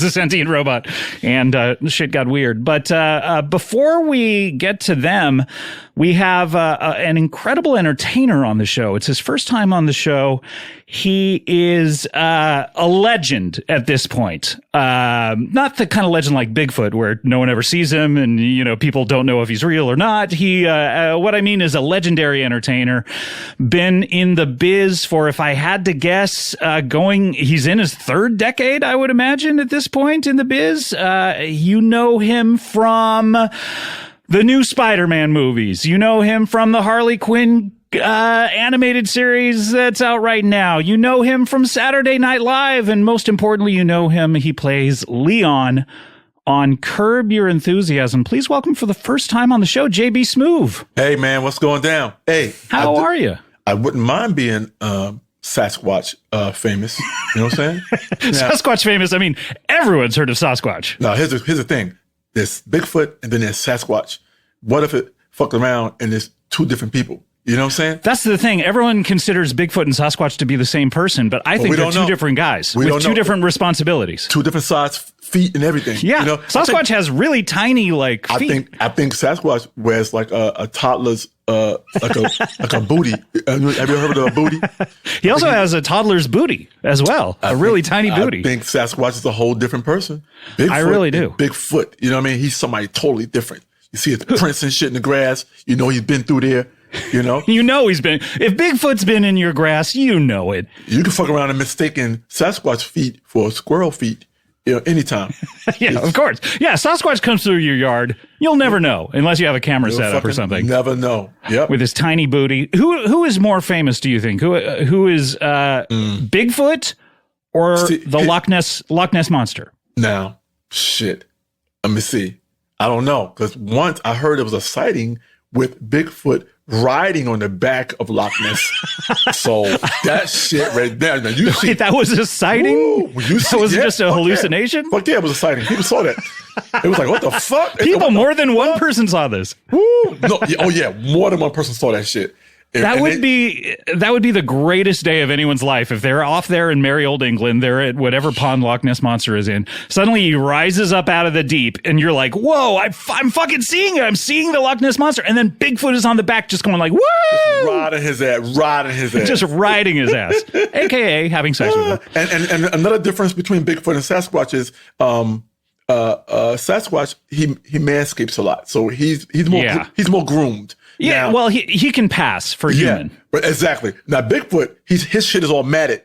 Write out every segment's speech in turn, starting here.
a sentient robot, and shit got weird. But before we get to them, we have an incredible entertainer on the show. It's his first time on the show. He is a legend at this point. Not the kind of legend like Bigfoot, where no one ever sees him and, you know, people don't know if he's real or not. He, what I mean is a legendary entertainer. Been in the biz for, if I had to guess, he's in his third decade, I would imagine, at this point in the biz. You know him from the new Spider-Man movies. You know him from the Harley Quinn animated series that's out right now. You know him from Saturday Night Live, and most importantly, you know him. He plays Leon on Curb Your Enthusiasm. Please welcome for the first time on the show, JB Smoove. Hey man, what's going down? Hey, how are you? I wouldn't mind being Sasquatch famous. You know what I'm saying? Now, Sasquatch famous. I mean, everyone's heard of Sasquatch. Now here's the thing. There's Bigfoot and then there's Sasquatch. What if it fucked around and there's two different people? You know what I'm saying? That's the thing. Everyone considers Bigfoot and Sasquatch to be the same person, but I think they're two different guys with two different responsibilities. Two different size, feet, and everything. Yeah. You know? Sasquatch has really tiny, like, feet. I think Sasquatch wears like a toddler's, like a booty. Have you ever heard of a booty? He also has a toddler's booty as well. A really tiny booty. I think Sasquatch is a whole different person. Bigfoot, I really do. Bigfoot. You know what I mean? He's somebody totally different. You see his prints and shit in the grass. You know he's been through there. You know? You know he's been. If Bigfoot's been in your grass, you know it. You can fuck around and mistaken Sasquatch feet for squirrel feet, you know, anytime. Yeah, of course. Yeah, Sasquatch comes through your yard. You'll never know unless you have a camera set up or something. Never know. Yep. With his tiny booty. Who is more famous, do you think? Who is Bigfoot or the Loch Ness Monster? Now, shit. Let me see. I don't know, because once I heard there was a sighting with Bigfoot riding on the back of Loch Ness. So that shit right there. Now you see, that was a sighting? That was just a hallucination? Yeah. Fuck yeah, it was a sighting. People saw that. It was like, what the fuck? More than one person saw this. Woo. No, oh yeah, more than one person saw that shit. That would be the greatest day of anyone's life if they're off there in merry old England. They're at whatever pond Loch Ness Monster is in. Suddenly he rises up out of the deep, and you're like, "Whoa! I'm fucking seeing it! I'm seeing the Loch Ness Monster!" And then Bigfoot is on the back, just going like, "Woo!" Just riding his ass, just riding his ass, aka having sex with him. And another difference between Bigfoot and Sasquatch is, Sasquatch he manscapes a lot, so he's more groomed. Yeah, now, well, he can pass for human. But exactly. Now, Bigfoot, his shit is all matted.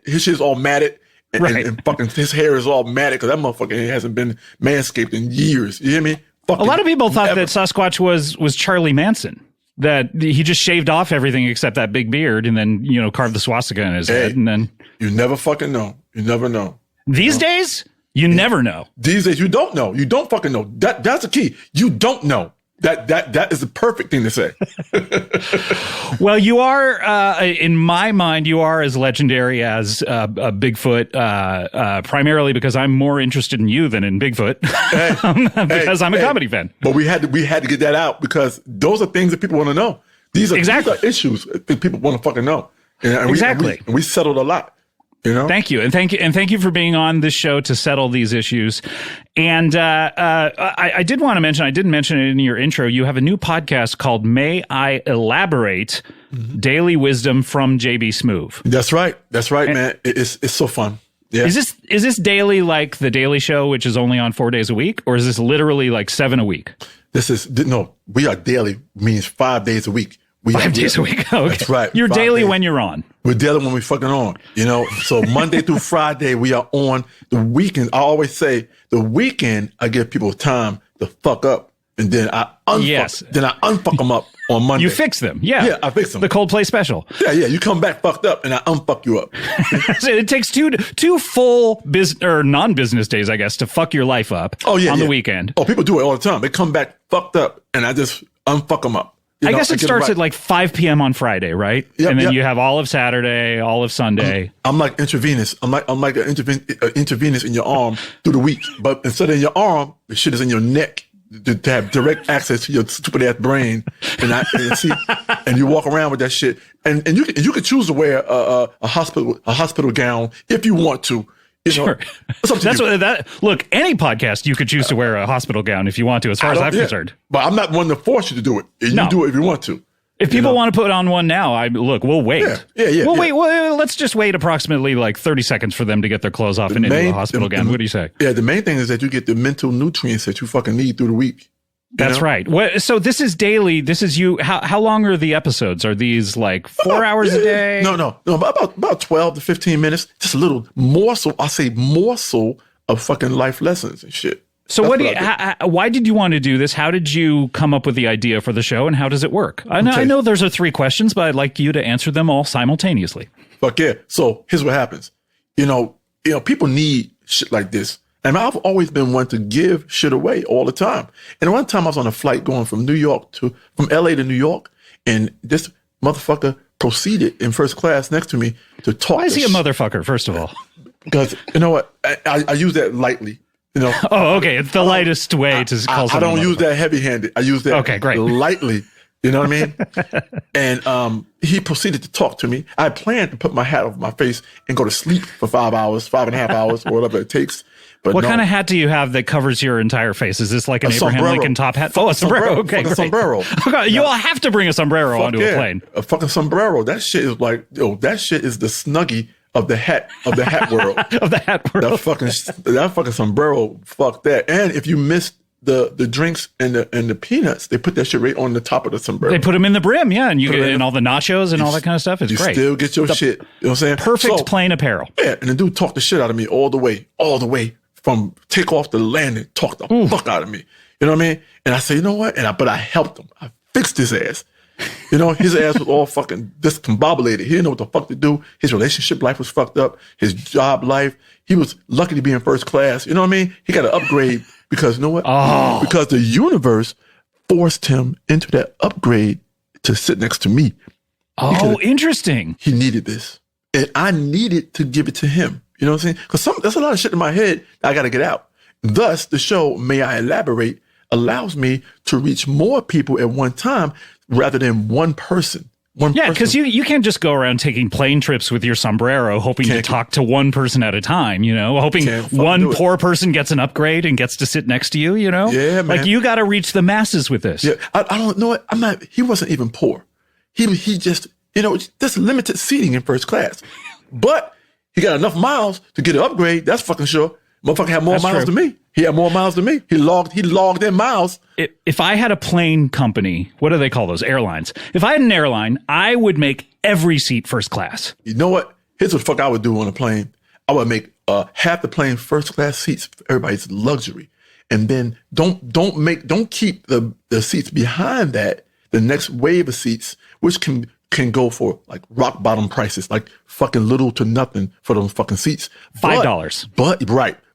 And fucking his hair is all matted because that motherfucker hasn't been manscaped in years. You hear me? A lot of people thought that Sasquatch was Charlie Manson, that he just shaved off everything except that big beard and then, you know, carved the swastika in his head. And then you never fucking know. You never know. These days, you never know. These days, you don't know. You don't fucking know. That's the key. You don't know. That is the perfect thing to say. Well, you are, in my mind, you are as legendary as Bigfoot, primarily because I'm more interested in you than in Bigfoot, because I'm a comedy fan. But we had to get that out because those are things that people want to know. These are issues that people want to fucking know. And we settled a lot. You know? Thank you. And thank you for being on this show to settle these issues. And I did want to mention, I didn't mention it in your intro, you have a new podcast called May I Elaborate? Daily Wisdom from JB Smoove. That's right, man. It's so fun. Yeah. Is this daily like The Daily Show, which is only on 4 days a week? Or is this literally like 7 a week? We are daily, means 5 days a week. 5 days a week. Okay. That's right. You're daily when you're on. We're daily when we're fucking on, you know? So Monday through Friday, we are on. The weekend, I always say, the weekend, I give people time to fuck up. And then I unfuck them up on Monday. You fix them. Yeah. Yeah, I fix them. The Coldplay special. Yeah. You come back fucked up and I unfuck you up. So it takes two full non-business days, I guess, to fuck your life up on the weekend. Oh, people do it all the time. They come back fucked up and I just unfuck them up. I guess it starts at like 5 p.m. on Friday, right? Yep, and then you have all of Saturday, all of Sunday. I'm like intravenous. I'm like an intravenous in your arm through the week. But instead of in your arm, the shit is in your neck to have direct access to your stupid ass brain. And you walk around with that shit. And you can choose to wear a hospital gown if you want to. Sure. Look, any podcast you could choose to wear a hospital gown if you want to, as far as I'm concerned. But I'm not one to force you to do it. You do it if you want to. If people want to put on one now, we'll wait. We'll wait. Well, let's just wait approximately like 30 seconds for them to get their clothes off and into a hospital gown. What do you say? Yeah, the main thing is that you get the mental nutrients that you fucking need through the week. That's right. So this is daily. This is you. How long are the episodes? Are these like 4 hours a day? No. About 12 to 15 minutes. Just a little morsel. I say morsel of fucking life lessons and shit. So why did you want to do this? How did you come up with the idea for the show, and how does it work? I know those are 3 questions, but I'd like you to answer them all simultaneously. Fuck yeah. So here's what happens. People need shit like this. And I've always been one to give shit away all the time. And one time I was on a flight going from LA to New York, and this motherfucker proceeded in first class next to me to talk. Why is he a motherfucker, first of all? Because you know what? I use that lightly. Oh, okay. It's the lightest way to call someone. I don't use that heavy-handed. I use that lightly. You know what I mean? And he proceeded to talk to me. I planned to put my hat over my face and go to sleep for 5 hours, 5.5 hours, or whatever it takes. But what kind of hat do you have that covers your entire face? Is this like an Abraham sombrero. Lincoln top hat? Oh, a sombrero. Okay, great. Sombrero. You all have to bring a sombrero onto a plane. A fucking sombrero. That shit is like, that shit is the Snuggie of the hat world. Of the hat world. That fucking sombrero. Fuck that. And if you missed the drinks and the peanuts, they put that shit right on the top of the sombrero. They put them in the brim, yeah, and you get in all the nachos and all that kind of stuff. It's great. You still get your shit. You know what I'm saying? Perfect plane apparel. Yeah, and the dude talked the shit out of me all the way from takeoff to landing. Talked the fuck out of me. You know what I mean? And I said, you know what? But I helped him. I fixed his ass. His ass was all fucking discombobulated. He didn't know what the fuck to do. His relationship life was fucked up. His job life. He was lucky to be in first class. You know what I mean? He got to upgrade because you know what? Oh. Because the universe forced him into that upgrade to sit next to me. Oh, interesting. He needed this. And I needed to give it to him. You know what I'm saying? Because there's a lot of shit in my head that I got to get out. Thus, the show, May I Elaborate, allows me to reach more people at one time rather than one person. Yeah, because you can't just go around taking plane trips with your sombrero hoping to talk to one person at a time, hoping one poor person gets an upgrade and gets to sit next to you, Yeah, man. Like, you got to reach the masses with this. Yeah, I don't know. He wasn't even poor. He just, there's limited seating in first class. But he got enough miles to get an upgrade. That's fucking sure. Motherfucker had more miles than me. He had more miles than me. He logged in miles. If I had a plane company, what do they call those? Airlines. If I had an airline, I would make every seat first class. You know what? Here's what the fuck I would do on a plane. I would make half the plane first class seats for everybody's luxury. And then don't keep the seats behind that, the next wave of seats, which can go for like rock bottom prices, like fucking little to nothing for those fucking seats. $5.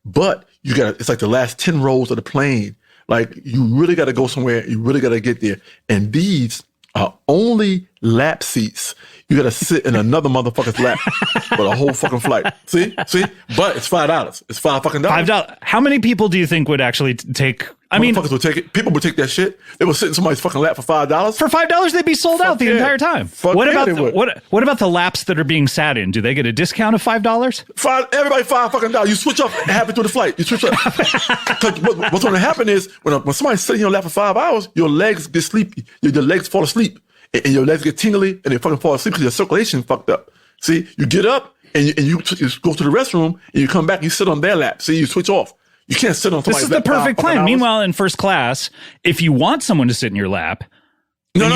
But you it's like the last 10 rows of the plane. Like, you really got to go somewhere. You really got to get there. And these are only lap seats. You got to sit in another motherfucker's lap for the whole fucking flight. See? But it's $5. It's $5. How many people do you think would actually take? Motherfuckers would take it. People would take that shit. They would sit in somebody's fucking lap for $5. For $5, they'd be sold out the entire time. What about the laps that are being sat in? Do they get a discount of $5? Everybody $5. You switch up halfway through the flight. You switch up. Because what's going to happen is when somebody's sitting in your lap for 5 hours, your legs get sleepy. Your legs fall asleep. And your legs get tingly and they fucking fall asleep because your circulation fucked up. See, you get up and you go to the restroom and you come back and you sit on their lap. See, you switch off. You can't sit on somebody's lap. This is the perfect plan. Meanwhile, in first class, if you want someone to sit in your lap, no.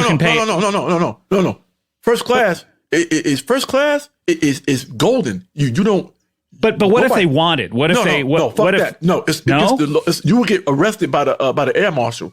First class is golden. You don't. But what if they want it? What if they? What if you will get arrested by the air marshal.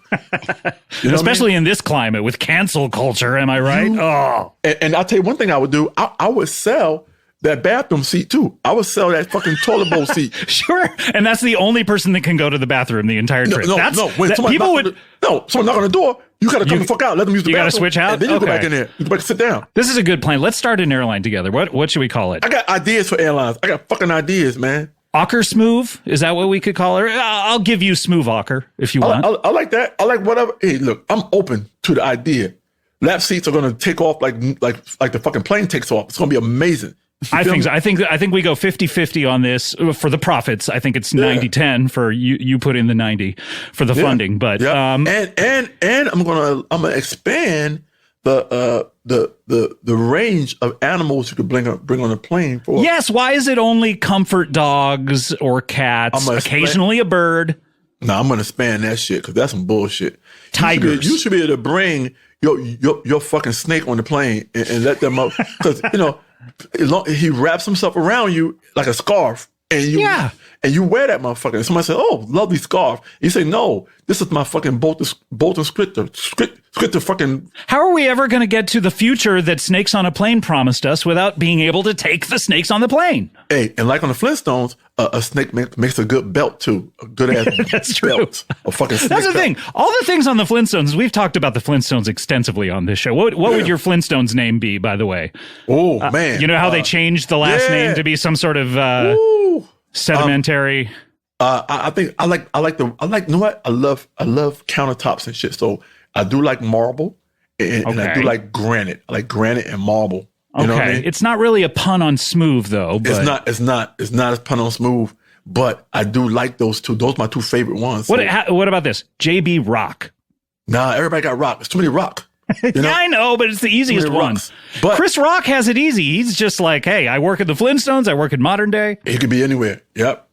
Especially in this climate with cancel culture. Am I right? And I'll tell you one thing I would do. I would sell that bathroom seat too. I would sell that fucking toilet bowl seat. Sure. And that's the only person that can go to the bathroom the entire trip. Someone knock on the door, you got to come the fuck out. Let them use the bathroom. You got to switch out? And then you go back in there. You go back and sit down. This is a good plan. Let's start an airline together. What should we call it? I got ideas for airlines. I got fucking ideas, man. Ocker Smoove? Is that what we could call her? I'll give you Smoove Ocker if you want. I like that. I like whatever. Hey, look, I'm open to the idea. Lap seats are going to take off like the fucking plane takes off. It's going to be amazing. I think so. I think we go 50-50 on this for the profits. I think it's 90-10 for you put in the 90 for the funding, but and I'm gonna expand the range of animals you could bring on a plane for. Yes, why is it only comfort dogs or cats? Occasionally a bird. No, I'm gonna expand that shit because that's some bullshit. Tigers. You should be able to bring your fucking snake on the plane and let them up because he wraps himself around you like a scarf, and you wear that motherfucker. And somebody says, "Oh, lovely scarf." And you say, "No, this is my fucking Bolton Scritter fucking." How are we ever going to get to the future that Snakes on a Plane promised us without being able to take the snakes on the plane? Hey, and like on the Flintstones, a snake makes a good belt too. A good ass That's true. belt. A fucking snake That's the belt. thing. All the things on the Flintstones, we've talked about the Flintstones extensively on this show. What would your Flintstones name be, by the way? Oh, man. You know how they changed the last name to be some sort of sedimentary. I think I like you know what? I love countertops and shit. So I do like marble and I do like granite. I like granite and marble. You know what I mean? It's not really a pun on Smoove though. But It's not as pun on Smoove, but I do like those two. Those are my two favorite ones. So. What about this? JB Rock. Nah, everybody got rock. There's too many rock. You know? Yeah, I know, but it's the easiest one. But Chris Rock has it easy. He's just like, hey, I work at the Flintstones. I work in modern day. He could be anywhere. Yep.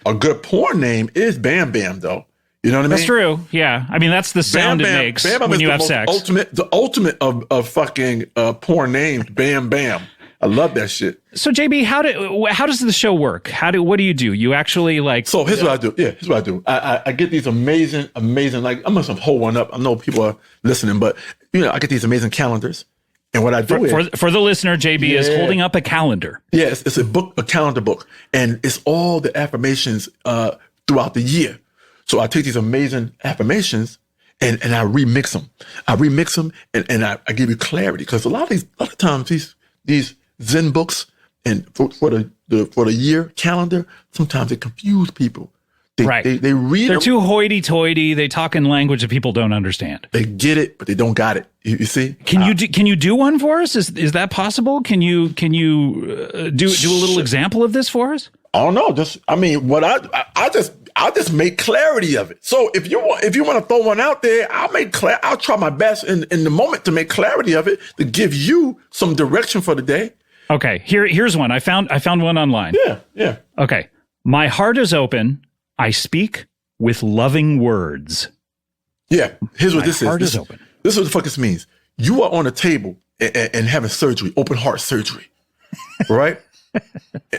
A good porn name is Bam Bam, though. You know what I mean? That's true. Yeah. I mean, that's the sound it makes when you have sex. The ultimate of fucking porn names, Bam Bam. I love that shit. So JB, how does the show work? What do you do? You actually like? So here's what I do. Yeah, here's what I do. I get these amazing. Like I'm gonna hold one up. I know people are listening, but I get these amazing calendars. And what I do for the listener, JB is holding up a calendar. Yes, it's a calendar book, and it's all the affirmations throughout the year. So I take these amazing affirmations and I remix them. And I give you clarity because a lot of times these Zen books and for the year calendar, sometimes they confuse people. They read. They're them. too hoity-toity. They talk in language that people don't understand. They get it, but they don't got it. You see? Can you do one for us? Is that possible? Can you do a little example of this for us? I don't know. I'll just make clarity of it. So if you want to throw one out there, I'll try my best in the moment to make clarity of it to give you some direction for the day. Okay, here's one. I found one online. Yeah. Okay. My heart is open. I speak with loving words. Yeah. Here's what this is. My heart is open. This is what the fuck this means. You are on a table and having surgery, open heart surgery, right?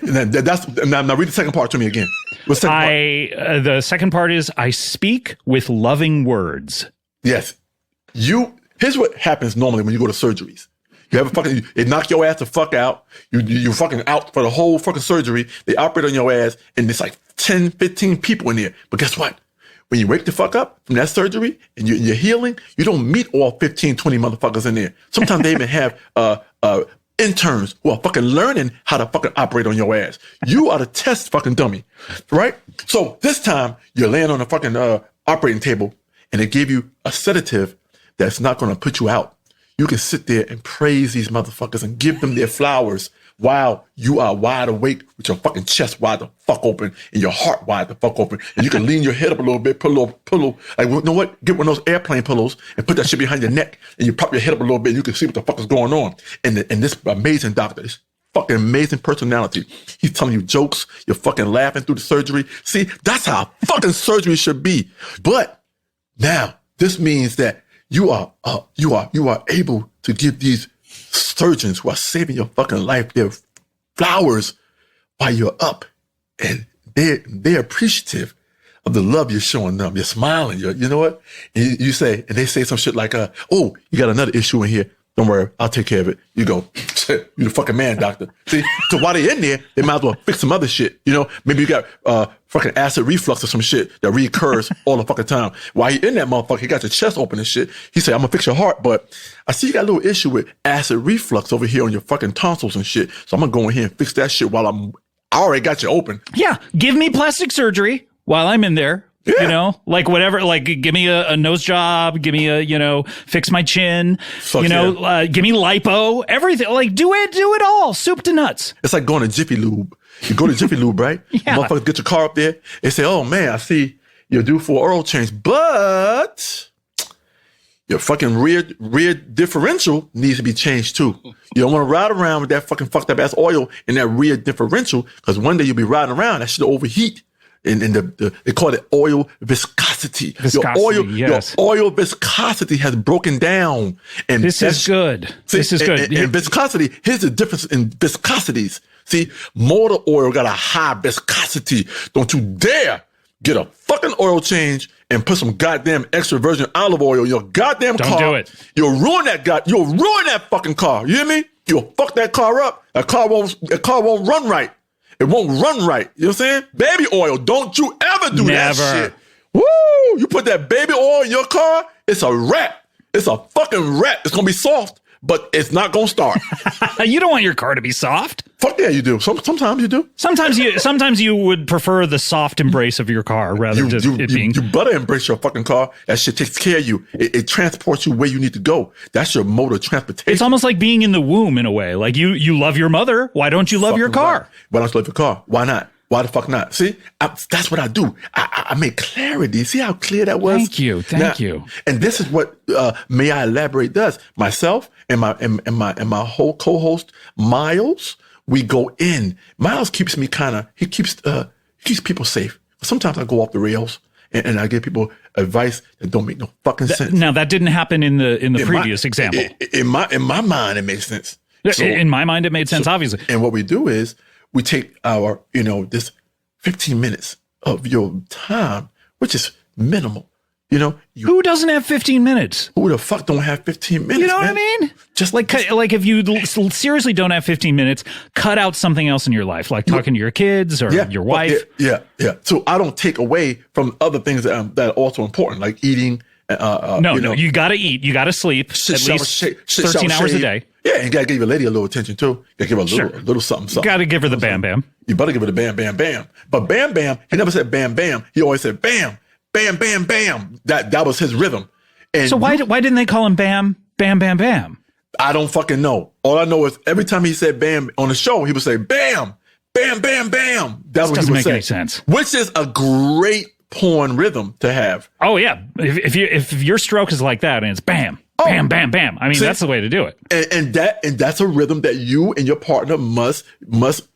Now read the second part to me again. What's the second part? The second part is I speak with loving words. Yes. Here's what happens normally when you go to surgeries. You have they knock your ass the fuck out. You fucking out for the whole fucking surgery. They operate on your ass and there's like 10, 15 people in there. But guess what? When you wake the fuck up from that surgery and you're healing, you don't meet all 15, 20 motherfuckers in there. Sometimes they even have interns who are fucking learning how to fucking operate on your ass. You are the test fucking dummy, right? So this time you're laying on a fucking operating table and they give you a sedative that's not going to put you out. You can sit there and praise these motherfuckers and give them their flowers while you are wide awake with your fucking chest wide the fuck open and your heart wide the fuck open. And you can lean your head up a little bit, put a little pillow. Like, you know what? Get one of those airplane pillows and put that shit behind your neck and you pop your head up a little bit and you can see what the fuck is going on. And this amazing doctor, this fucking amazing personality, he's telling you jokes. You're fucking laughing through the surgery. See, that's how fucking surgery should be. But now this means that you are able to give these surgeons who are saving your fucking life their flowers while you're up, and they're appreciative of the love you're showing them. You're smiling. You know what? And you say, and they say some shit like, "Oh, you got another issue in here. Don't worry, I'll take care of it." You go, "You're the fucking man, doctor." See, so while they're in there, they might as well fix some other shit. Maybe you got fucking acid reflux or some shit that reoccurs all the fucking time. While you're in that motherfucker, he got your chest open and shit. He said, "I'm gonna fix your heart, but I see you got a little issue with acid reflux over here on your fucking tonsils and shit. So I'm gonna go in here and fix that shit while I already got you open." Yeah, give me plastic surgery while I'm in there You know, like whatever, like give me a nose job, give me a, fix my chin, give me lipo, everything. Like do it all, soup to nuts. It's like going to Jiffy Lube. You go to Jiffy Lube, right? Yeah. Motherfuckers get your car up there. They say, oh man, I see you're due for an oil change, but your fucking rear differential needs to be changed too. You don't want to ride around with that fucking fucked up ass oil in that rear differential, because one day you'll be riding around, that shit overheat. And they call it oil viscosity. Your oil viscosity has broken down. And this is good. This is good. And viscosity, here's the difference in viscosities. See, motor oil got a high viscosity. Don't you dare get a fucking oil change and put some goddamn extra virgin olive oil in your goddamn car. Don't do it. You'll ruin that fucking car. You hear me? You'll fuck that car up. That car won't run right. It won't run right. You know what I'm saying? Baby oil. Don't you ever do that shit. Woo! You put that baby oil in your car, it's a wrap. It's a fucking wrap. It's going to be soft, but it's not going to start. You don't want your car to be soft. Fuck yeah, you do. Sometimes you do. Sometimes you would prefer the soft embrace of your car rather than it being. You better embrace your fucking car. That shit takes care of you. It transports you where you need to go. That's your mode of transportation. It's almost like being in the womb in a way. Like you love your mother. Why don't you love your car? Right. Why don't you love your car? Why not? Why the fuck not? See, that's what I do. I make clarity. See how clear that was? Thank you. And this is what May I Elaborate does. Myself and my whole co-host Miles, we go in. Miles keeps me he keeps people safe. Sometimes I go off the rails and I give people advice that don't make no fucking sense. Now that didn't happen in the previous example. In my mind, it makes sense. So, in my mind, it made sense, obviously. And what we do is we take our, this 15 minutes of your time, which is minimal. Who doesn't have 15 minutes? Who the fuck don't have 15 minutes? You know what I mean? Just like if you seriously don't have 15 minutes, cut out something else in your life, like talking to your kids or your wife. Yeah. So I don't take away from other things that are also important, like eating. No, you got to eat. You got to sleep at least 13 hours a day. Yeah, and you got to give your lady a little attention too. You got to give her a little something. You got to give her the bam bam. You better give her the bam bam bam. But bam bam, he never said bam bam. He always said bam, bam bam bam. That was his rhythm. And so why didn't they call him bam bam bam bam? I don't fucking know. All I know is every time he said bam on the show, he would say bam, bam bam bam. That's what he would say. Doesn't make any sense. Which is a great porn rhythm to have. Oh yeah, if your stroke is like that and it's bam, bam, bam, bam. I mean, that's the way to do it. And that's a rhythm that you and your partner must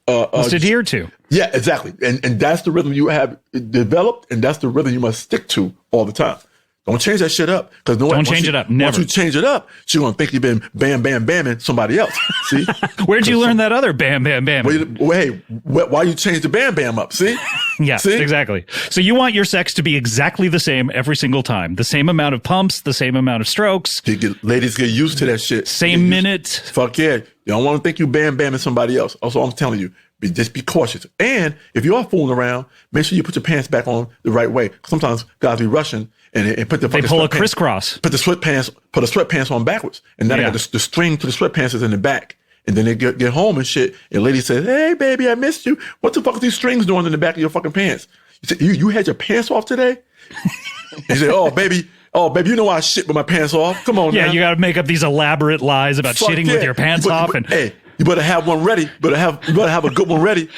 adhere to. Yeah, exactly. And that's the rhythm you have developed, and that's the rhythm you must stick to all the time. Don't change that shit up. Because don't change it up. Never. Once you change it up, she's going to think you've been bam, bam, bamming somebody else. See? Where'd you learn that other bam, bam, bam? Why you change the bam, bam up? See? Yeah, see? Exactly. So you want your sex to be exactly the same every single time. The same amount of pumps, the same amount of strokes. Ladies get used to that shit. Same minute. Fuck yeah. You don't want to think you bam, bamming somebody else. Also, I'm telling you. Just be cautious. And if you are fooling around, make sure you put your pants back on the right way. Sometimes guys be rushing and put they pull a crisscross. Put the sweatpants on backwards. And then they got the string to the sweatpants is in the back. And then they get home and shit. And lady says, hey, baby, I missed you. What the fuck are these strings doing in the back of your fucking pants? You said, you had your pants off today? He said, oh, baby, you know I shit with my pants off. Come on, yeah, now. You got to make up these elaborate lies about shitting with your pants off. Hey, you better have one ready. You better have a good one ready.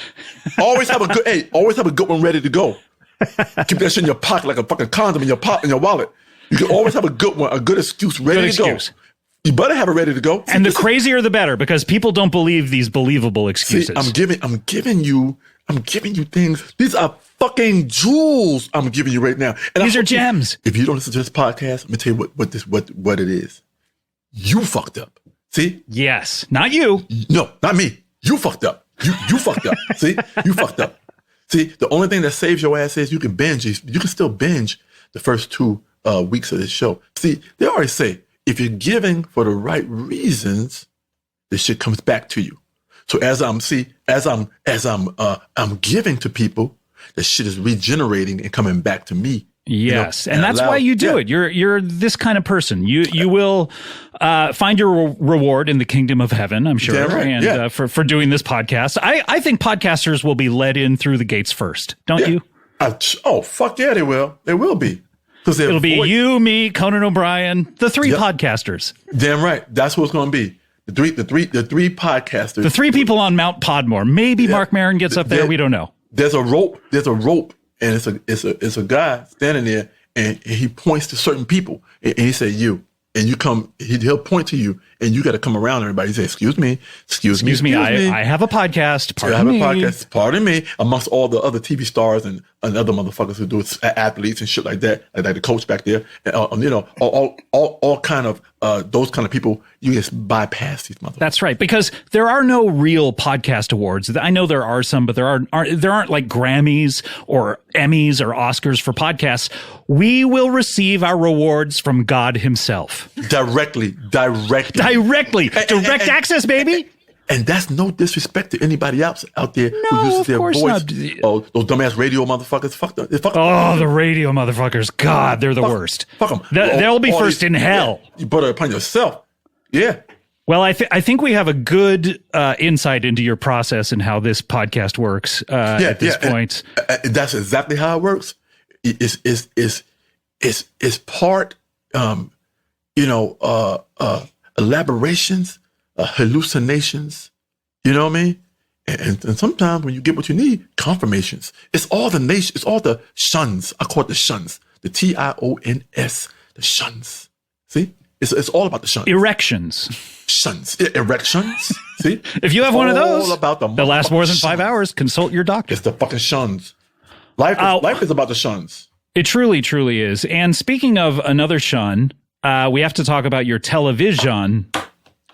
Always have a good one ready to go. Keep that shit in your pocket like a fucking condom in your wallet. You can always have a good one, a good excuse ready to go. You better have it ready to go. And the crazier the better, because people don't believe these believable excuses. See, I'm giving you things. These are fucking jewels I'm giving you right now. And these are gems. If you don't listen to this podcast, let me tell you what it is. You fucked up. See? Yes. Not you. No, not me. You fucked up. You fucked up. See? You fucked up. See, the only thing that saves your ass is you can binge. You can still binge the first 2 weeks of this show. See, they always say, if you're giving for the right reasons, this shit comes back to you. So as I'm giving to people, the shit is regenerating and coming back to me. Yes, and that's why you do it. You're this kind of person. You will find your reward in the kingdom of heaven, I'm sure, right. And for doing this podcast. I think podcasters will be led in through the gates first, don't you? Oh, fuck yeah, they will. They will be. It'll be you, me, Conan O'Brien, the three podcasters. Damn right. That's what it's going to be. The three podcasters. The three people on Mount Podmore. Maybe Mark Maron gets up there. We don't know. There's a rope, and it's a guy standing there, and he points to certain people, and he said, you. And you come, he'll point to you, and you got to come around everybody. He say, excuse me. I have a podcast. Pardon me. Amongst all the other TV stars and other motherfuckers who do athletes and shit like that, like the coach back there, all kind of those kind of people. You just bypass these motherfuckers. That's right, because there are no real podcast awards. I know there are some, but there aren't like Grammys or Emmys or Oscars for podcasts. We will receive our rewards from God himself. Directly. Direct access, baby. And that's no disrespect to anybody else out there who uses their voice. Not. Oh, those dumbass radio motherfuckers. Fuck them. The radio motherfuckers. God, they're the worst. Fuck them. They'll be first in hell. Yeah, you brought it upon yourself. Yeah. Well, I think we have a good insight into your process and how this podcast works at this point. And that's exactly how it works. It's part, elaborations, hallucinations, you know what I mean? And sometimes when you get what you need, confirmations. It's all the nation. It's all the shuns. I call it the shuns. The TIONS. The shuns. See? It's all about the shuns. Erections. Shuns. Erections. See? If you have one of those about that lasts more than 5 hours, consult your doctor. It's the fucking shuns. Life is about the shuns. It truly, truly is. And speaking of another shun, we have to talk about your television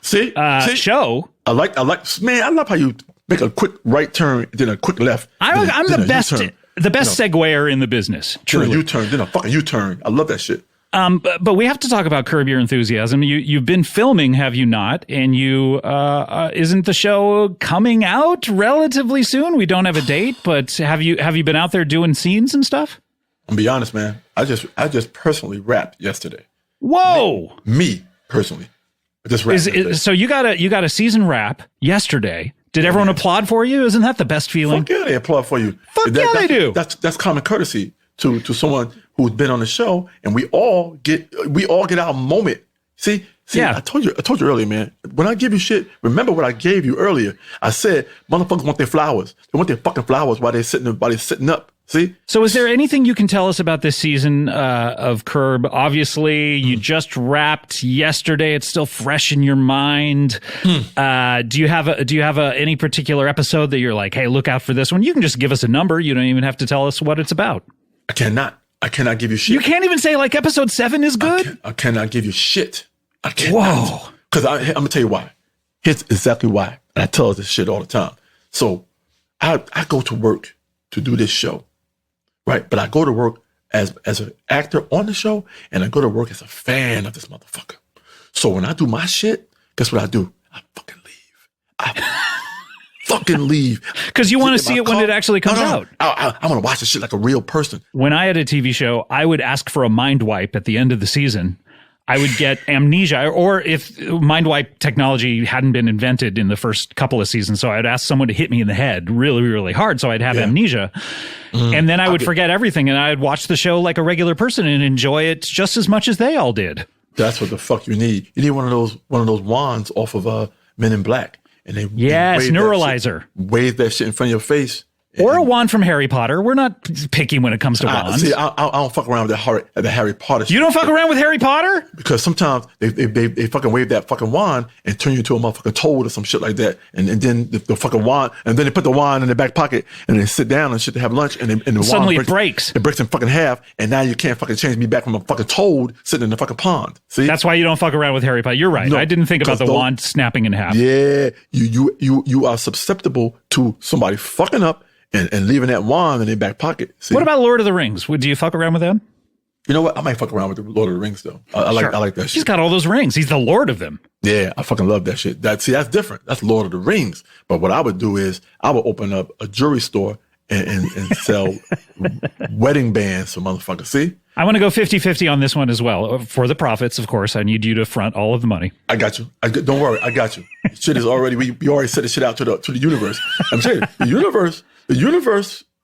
show. I love how you make a quick right turn, then a quick left. I'm the best seguer in the business. Truly. Then a U-turn, then a fucking U-turn. I love that shit. But we have to talk about Curb Your Enthusiasm. You've been filming, have you not? And isn't the show coming out relatively soon? We don't have a date, but have you been out there doing scenes and stuff? I'll be honest, man. I just personally rapped yesterday. Whoa! Me personally, I just rapped. So you got a season rap yesterday. Did everyone applaud for you? Isn't that the best feeling? Fuck yeah, they applaud for you. They do. That's common courtesy to someone who's been on the show, and we all get our moment. See, yeah. I told you earlier, man. When I give you shit, remember what I gave you earlier. I said, motherfuckers want their flowers. They want their fucking flowers while they're sitting up. See? So is there anything you can tell us about this season of Curb? Obviously, you just wrapped yesterday. It's still fresh in your mind. Do you have any particular episode that you're like, hey, look out for this one? You can just give us a number. You don't even have to tell us what it's about. I cannot give you shit. You can't even say like episode 7 is good? I cannot give you shit. I can't. Whoa. Because I'm going to tell you why. Here's exactly why. And I tell us this shit all the time. So I go to work to do this show, right? But I go to work as an actor on the show, and I go to work as a fan of this motherfucker. So when I do my shit, guess what I do? I fucking leave. Because you want to see it when it actually comes out. I want to watch this shit like a real person. When I had a TV show, I would ask for a mind wipe at the end of the season. I would get amnesia, or if mind wipe technology hadn't been invented in the first couple of seasons, so I'd ask someone to hit me in the head really, really hard, so I'd have amnesia. And then I would forget everything, and I'd watch the show like a regular person and enjoy it just as much as they all did. That's what the fuck you need. You need one of those wands off of Men in Black. And they neuralizer. Wave that shit in front of your face. Or a wand from Harry Potter. We're not picky when it comes to wands. See, I don't fuck around with the Harry Potter shit. You don't fuck around with Harry Potter? Because sometimes they fucking wave that fucking wand and turn you into a motherfucking toad or some shit like that. And then the fucking wand, and then they put the wand in their back pocket and they sit down and shit to have lunch, and the suddenly wand breaks. It breaks in fucking half, and now you can't fucking change me back from a fucking toad sitting in the fucking pond. See? That's why you don't fuck around with Harry Potter. You're right. No, I didn't think about the wand snapping in half. Yeah. You are susceptible to somebody fucking up and leaving that wand in their back pocket. See? What about Lord of the Rings? Do you fuck around with them? You know what? I might fuck around with the Lord of the Rings, though. I like that shit. He's got all those rings. He's the Lord of them. Yeah, I fucking love that shit. That's different. That's Lord of the Rings. But what I would do is I would open up a jewelry store and sell wedding bands for motherfuckers. See? I want to go 50-50 on this one as well. For the profits, of course. I need you to front all of the money. I got you. Don't worry. I got you. Shit is already, we already set the shit out to the universe. I'm saying the universe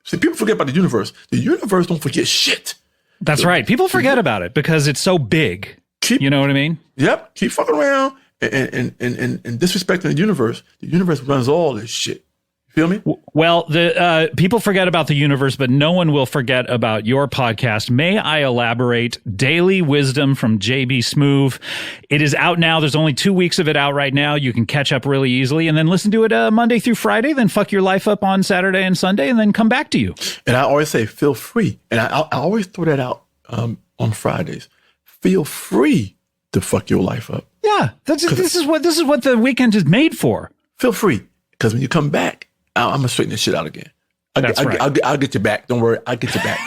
See, people forget about the universe. The universe don't forget shit. That's right. People forget about it because it's so big. You know what I mean? Yep. Keep fucking around and disrespecting the universe. The universe runs all this shit. Feel me? Well, the people forget about the universe, but no one will forget about your podcast. May I elaborate? Daily Wisdom from JB Smoove. It is out now. There's only 2 weeks of it out right now. You can catch up really easily and then listen to it Monday through Friday, then fuck your life up on Saturday and Sunday, and then come back to you. And I always say, feel free. And I always throw that out on Fridays. Feel free to fuck your life up. Yeah, this is what the weekend is made for. Feel free, because when you come back, I'm gonna straighten this shit out again. I'll get you back. Don't worry, I'll get you back.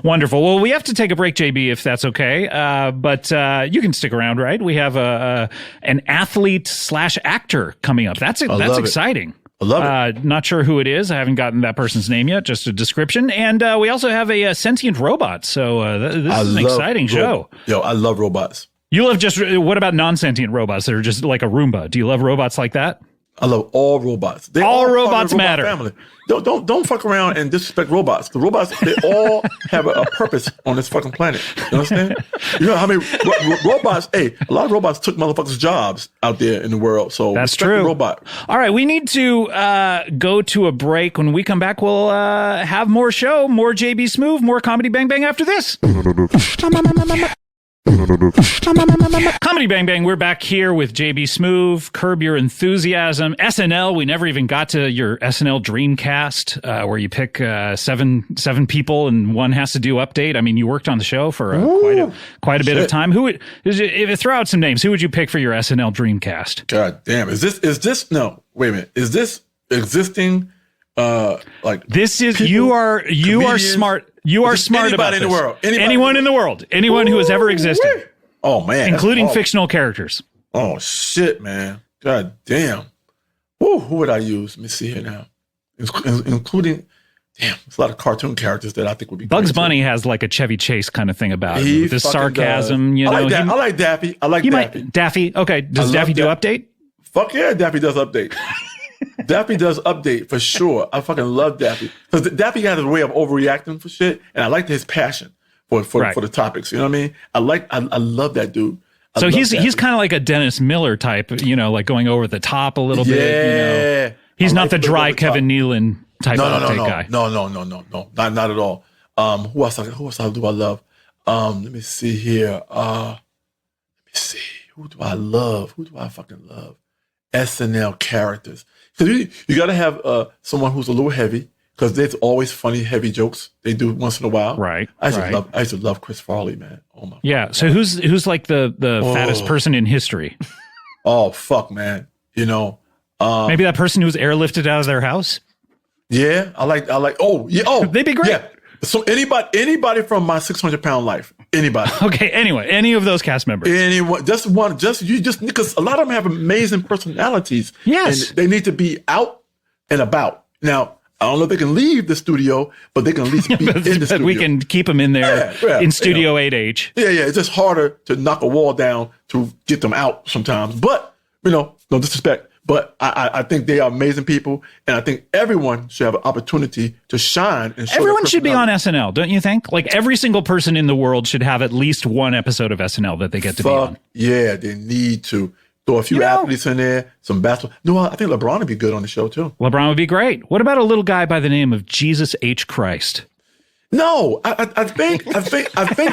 Wonderful. Well, we have to take a break, JB, if that's okay. But you can stick around, right? We have an athlete/actor coming up. That's exciting. I love it. Not sure who it is. I haven't gotten that person's name yet, just a description. And we also have a sentient robot. So this is an exciting show. Yo, I love robots. You love what about non-sentient robots that are just like a Roomba? Do you love robots like that? I love all robots. All robots matter. Family. Don't fuck around and disrespect robots. The robots, they all have a purpose on this fucking planet. You understand? You know how many robots? Hey, a lot of robots took motherfuckers' jobs out there in the world. So that's true. The robot. All right, we need to go to a break. When we come back, we'll have more show, more JB Smoove, more Comedy Bang Bang after this. Comedy Bang Bang, we're back here with JB Smoove, Curb Your Enthusiasm, SNL. We never even got to your SNL Dreamcast, where you pick seven people and one has to do update. I mean, you worked on the show for quite a bit of time. If you throw out some names, who would you pick for your SNL Dreamcast? God damn, is this no, wait a minute. Is this existing this is you are smart. You are smart about this. In the world. Anyone in the world. Anyone who has ever existed. Oh, man. Including fictional characters. Oh, shit, man. God damn. Woo, who would I use? Let me see here now. Including, damn, there's a lot of cartoon characters that I think would be Bugs Bunny has like a Chevy Chase kind of thing about him. This sarcasm, you know. I like Daffy. Daffy. Okay. Does Daffy do update? Fuck yeah, Daffy does update. Daffy does update for sure. I fucking love Daffy because Daffy has a way of overreacting for shit, and I like his passion for the topics. You know what I mean? I love that dude. So he's kind of like a Dennis Miller type, you know, like going over the top a little bit. You know? He's not the dry Kevin Nealon type of update guy. No, not at all. Who else do I love? Let me see here. Let me see. Who do I love? Who do I fucking love? SNL characters. Because you got to have someone who's a little heavy, because there's always funny, heavy jokes they do once in a while. Right. I used to love Chris Farley, man. Oh my. Yeah. So who's like the fattest person in history? Oh fuck, man. You know, maybe that person who's airlifted out of their house. Yeah, I like. Oh yeah. Oh, they'd be great. Yeah. So anybody from my 600-pound life, anybody. Okay. Anyway, any of those cast members. Anyone, just because a lot of them have amazing personalities. Yes. And they need to be out and about. Now, I don't know if they can leave the studio, but they can at least be in the studio. We can keep them in there in Studio 8H. Yeah. It's just harder to knock a wall down to get them out sometimes. But, no disrespect. But I think they are amazing people, and I think everyone should have an opportunity to shine. And show everyone should be on SNL, don't you think? Like every single person in the world should have at least one episode of SNL that they get to be on. Yeah, they need to. Throw a few athletes in there, some basketball. No, I think LeBron would be good on the show too. LeBron would be great. What about a little guy by the name of Jesus H. Christ? No, I think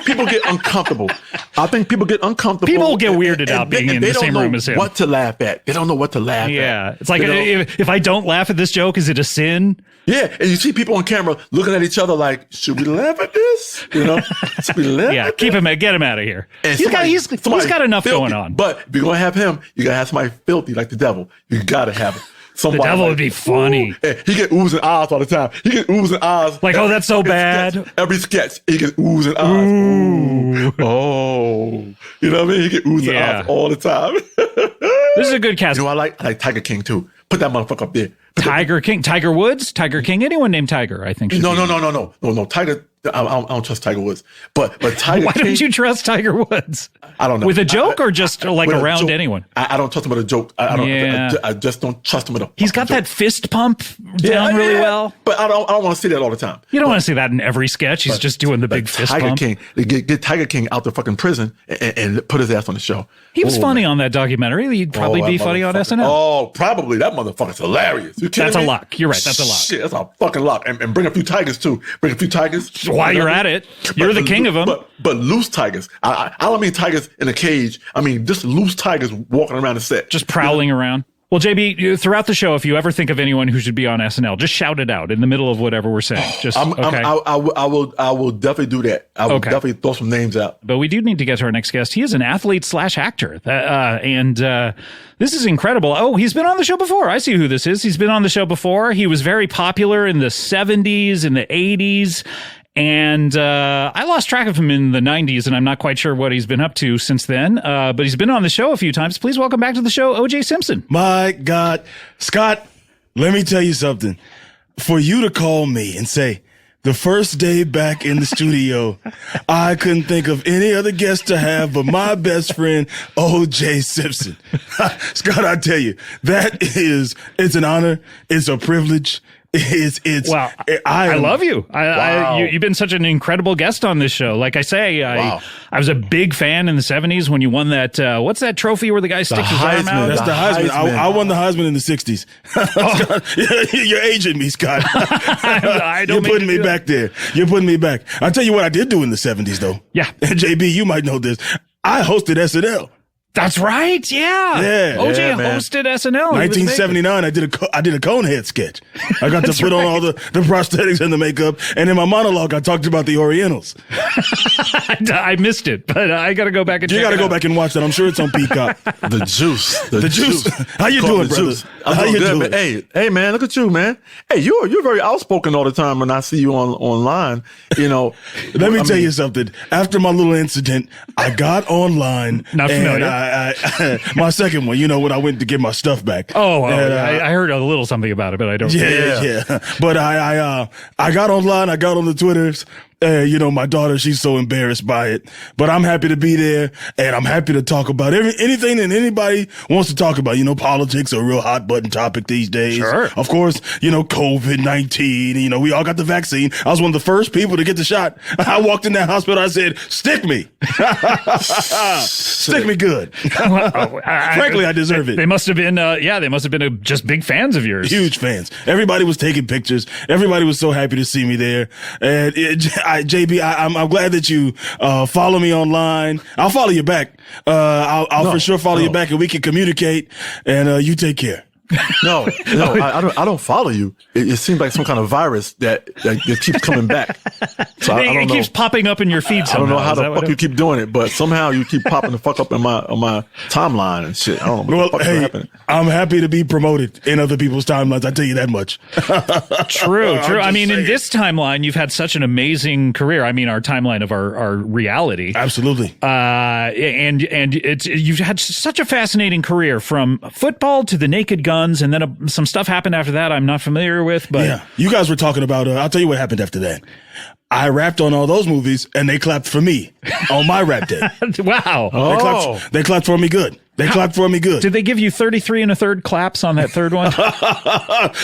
people get uncomfortable. I think people get uncomfortable. People get weirded out being in the same room as him. What to laugh at? They don't know what to laugh at. Yeah, it's like if I don't laugh at this joke, is it a sin? Yeah, and you see people on camera looking at each other like, should we laugh at this? You know, should we laugh at get him out of here. He's got enough filthy, going on. But if you're gonna have him, you gotta have somebody filthy like the devil. You gotta have him. The devil would be funny. He get oohs and ahs all the time. He get oohs and ahs. Like, that's so bad. Every sketch, he gets oohs and ahs. Ooh. Oh. You know what I mean? He get oohs and ahs all the time. This is a good cast. I like Tiger King too. Put that motherfucker up there. Tiger King, Tiger Woods, Tiger King, anyone named Tiger, I think. No. Tiger. I don't trust Tiger Woods, but Tiger. Why King, don't you trust Tiger Woods? I don't know. With a joke or just like around anyone? I don't trust him with a joke. I just don't trust him with a. He's got joke. that fist pump down really well. But I don't want to see that all the time. You don't want to see that in every sketch. He's just doing the big fist Tiger pump. King, get Tiger King out the fucking prison and put his ass on the show. He was funny on that documentary. He'd probably be funny on SNL. Oh, probably. That motherfucker's hilarious. You kidding That's me? a lock. You're right. That's a lock. Shit, that's a fucking lock. And bring a few tigers too. Bring a few tigers. While you're at it, you're the king of them. But loose tigers. I don't mean tigers in a cage. I mean just loose tigers walking around the set. Just prowling around. Well, JB, throughout the show, if you ever think of anyone who should be on SNL, just shout it out in the middle of whatever we're saying. I will definitely do that. I will definitely throw some names out. But we do need to get to our next guest. He is an athlete/actor. And this is incredible. Oh, he's been on the show before. I see who this is. He's been on the show before. He was very popular in the 70s and the 80s. And I lost track of him in the 90s, and I'm not quite sure what he's been up to since then. But he's been on the show a few times. Please welcome back to the show, O.J. Simpson. My God. Scott, let me tell you something. For you to call me and say, the first day back in the studio, I couldn't think of any other guest to have but my best friend, O.J. Simpson. Scott, I tell you, it's an honor. It's a privilege. Wow. I love you. You've been such an incredible guest on this show. Like I say, I was a big fan in the 70s when you won that, what's that trophy where the guy sticks his arm out? That's the Heisman. I won the Heisman in the 60s. You're aging me, Scott. You're putting me back there. You're putting me back. I'll tell you what I did do in the 70s, though. Yeah. JB, you might know this. I hosted SNL. That's right. Yeah. OJ hosted SNL. 1979. I did a Conehead sketch. I got to put on all the prosthetics and the makeup. And in my monologue, I talked about the Orientals. I missed it, but I got to go back and check it out. You got to go back and watch that. I'm sure it's on Peacock. The juice. The juice. How you doing, brother? How you doing? Hey, man, look at you, man. Hey, you're very outspoken all the time when I see you online. You know. Let me tell you something. After my little incident, I got online. Not familiar. My second one, when I went to get my stuff back. I heard a little something about it, but I don't. Yeah. But I got online. I got on the Twitters. My daughter, she's so embarrassed by it, but I'm happy to be there and I'm happy to talk about anything that anybody wants to talk about. Politics are a real hot button topic these days. Sure. Of course, COVID-19, we all got the vaccine. I was one of the first people to get the shot. I walked in that hospital. I said, stick me. Stick me good. Frankly, I deserve it. They must have been, just big fans of yours. Huge fans. Everybody was taking pictures. Everybody was so happy to see me there. And JB, I'm glad that you follow me online. I'll follow you back. I'll for sure follow you back, and we can communicate. And you take care. No, I don't follow you. It seems like some kind of virus that keeps coming back. So I don't know. It keeps popping up in your feed somehow. I don't know how the fuck you keep doing it, but somehow you keep popping the fuck up on my timeline and shit. I don't know what the fuck's happening. I'm happy to be promoted in other people's timelines. I tell you that much. True. I mean, in this timeline, you've had such an amazing career. I mean, our timeline of our reality. Absolutely. And you've had such a fascinating career, from football to the Naked Gun. And then some stuff happened after that I'm not familiar with. But yeah, you guys were talking about, I'll tell you what happened after that. I rapped on all those movies and they clapped for me on my rap day. Wow. They clapped for me good. Clapped for me good. Did they give you 33 1/3 claps on that third one?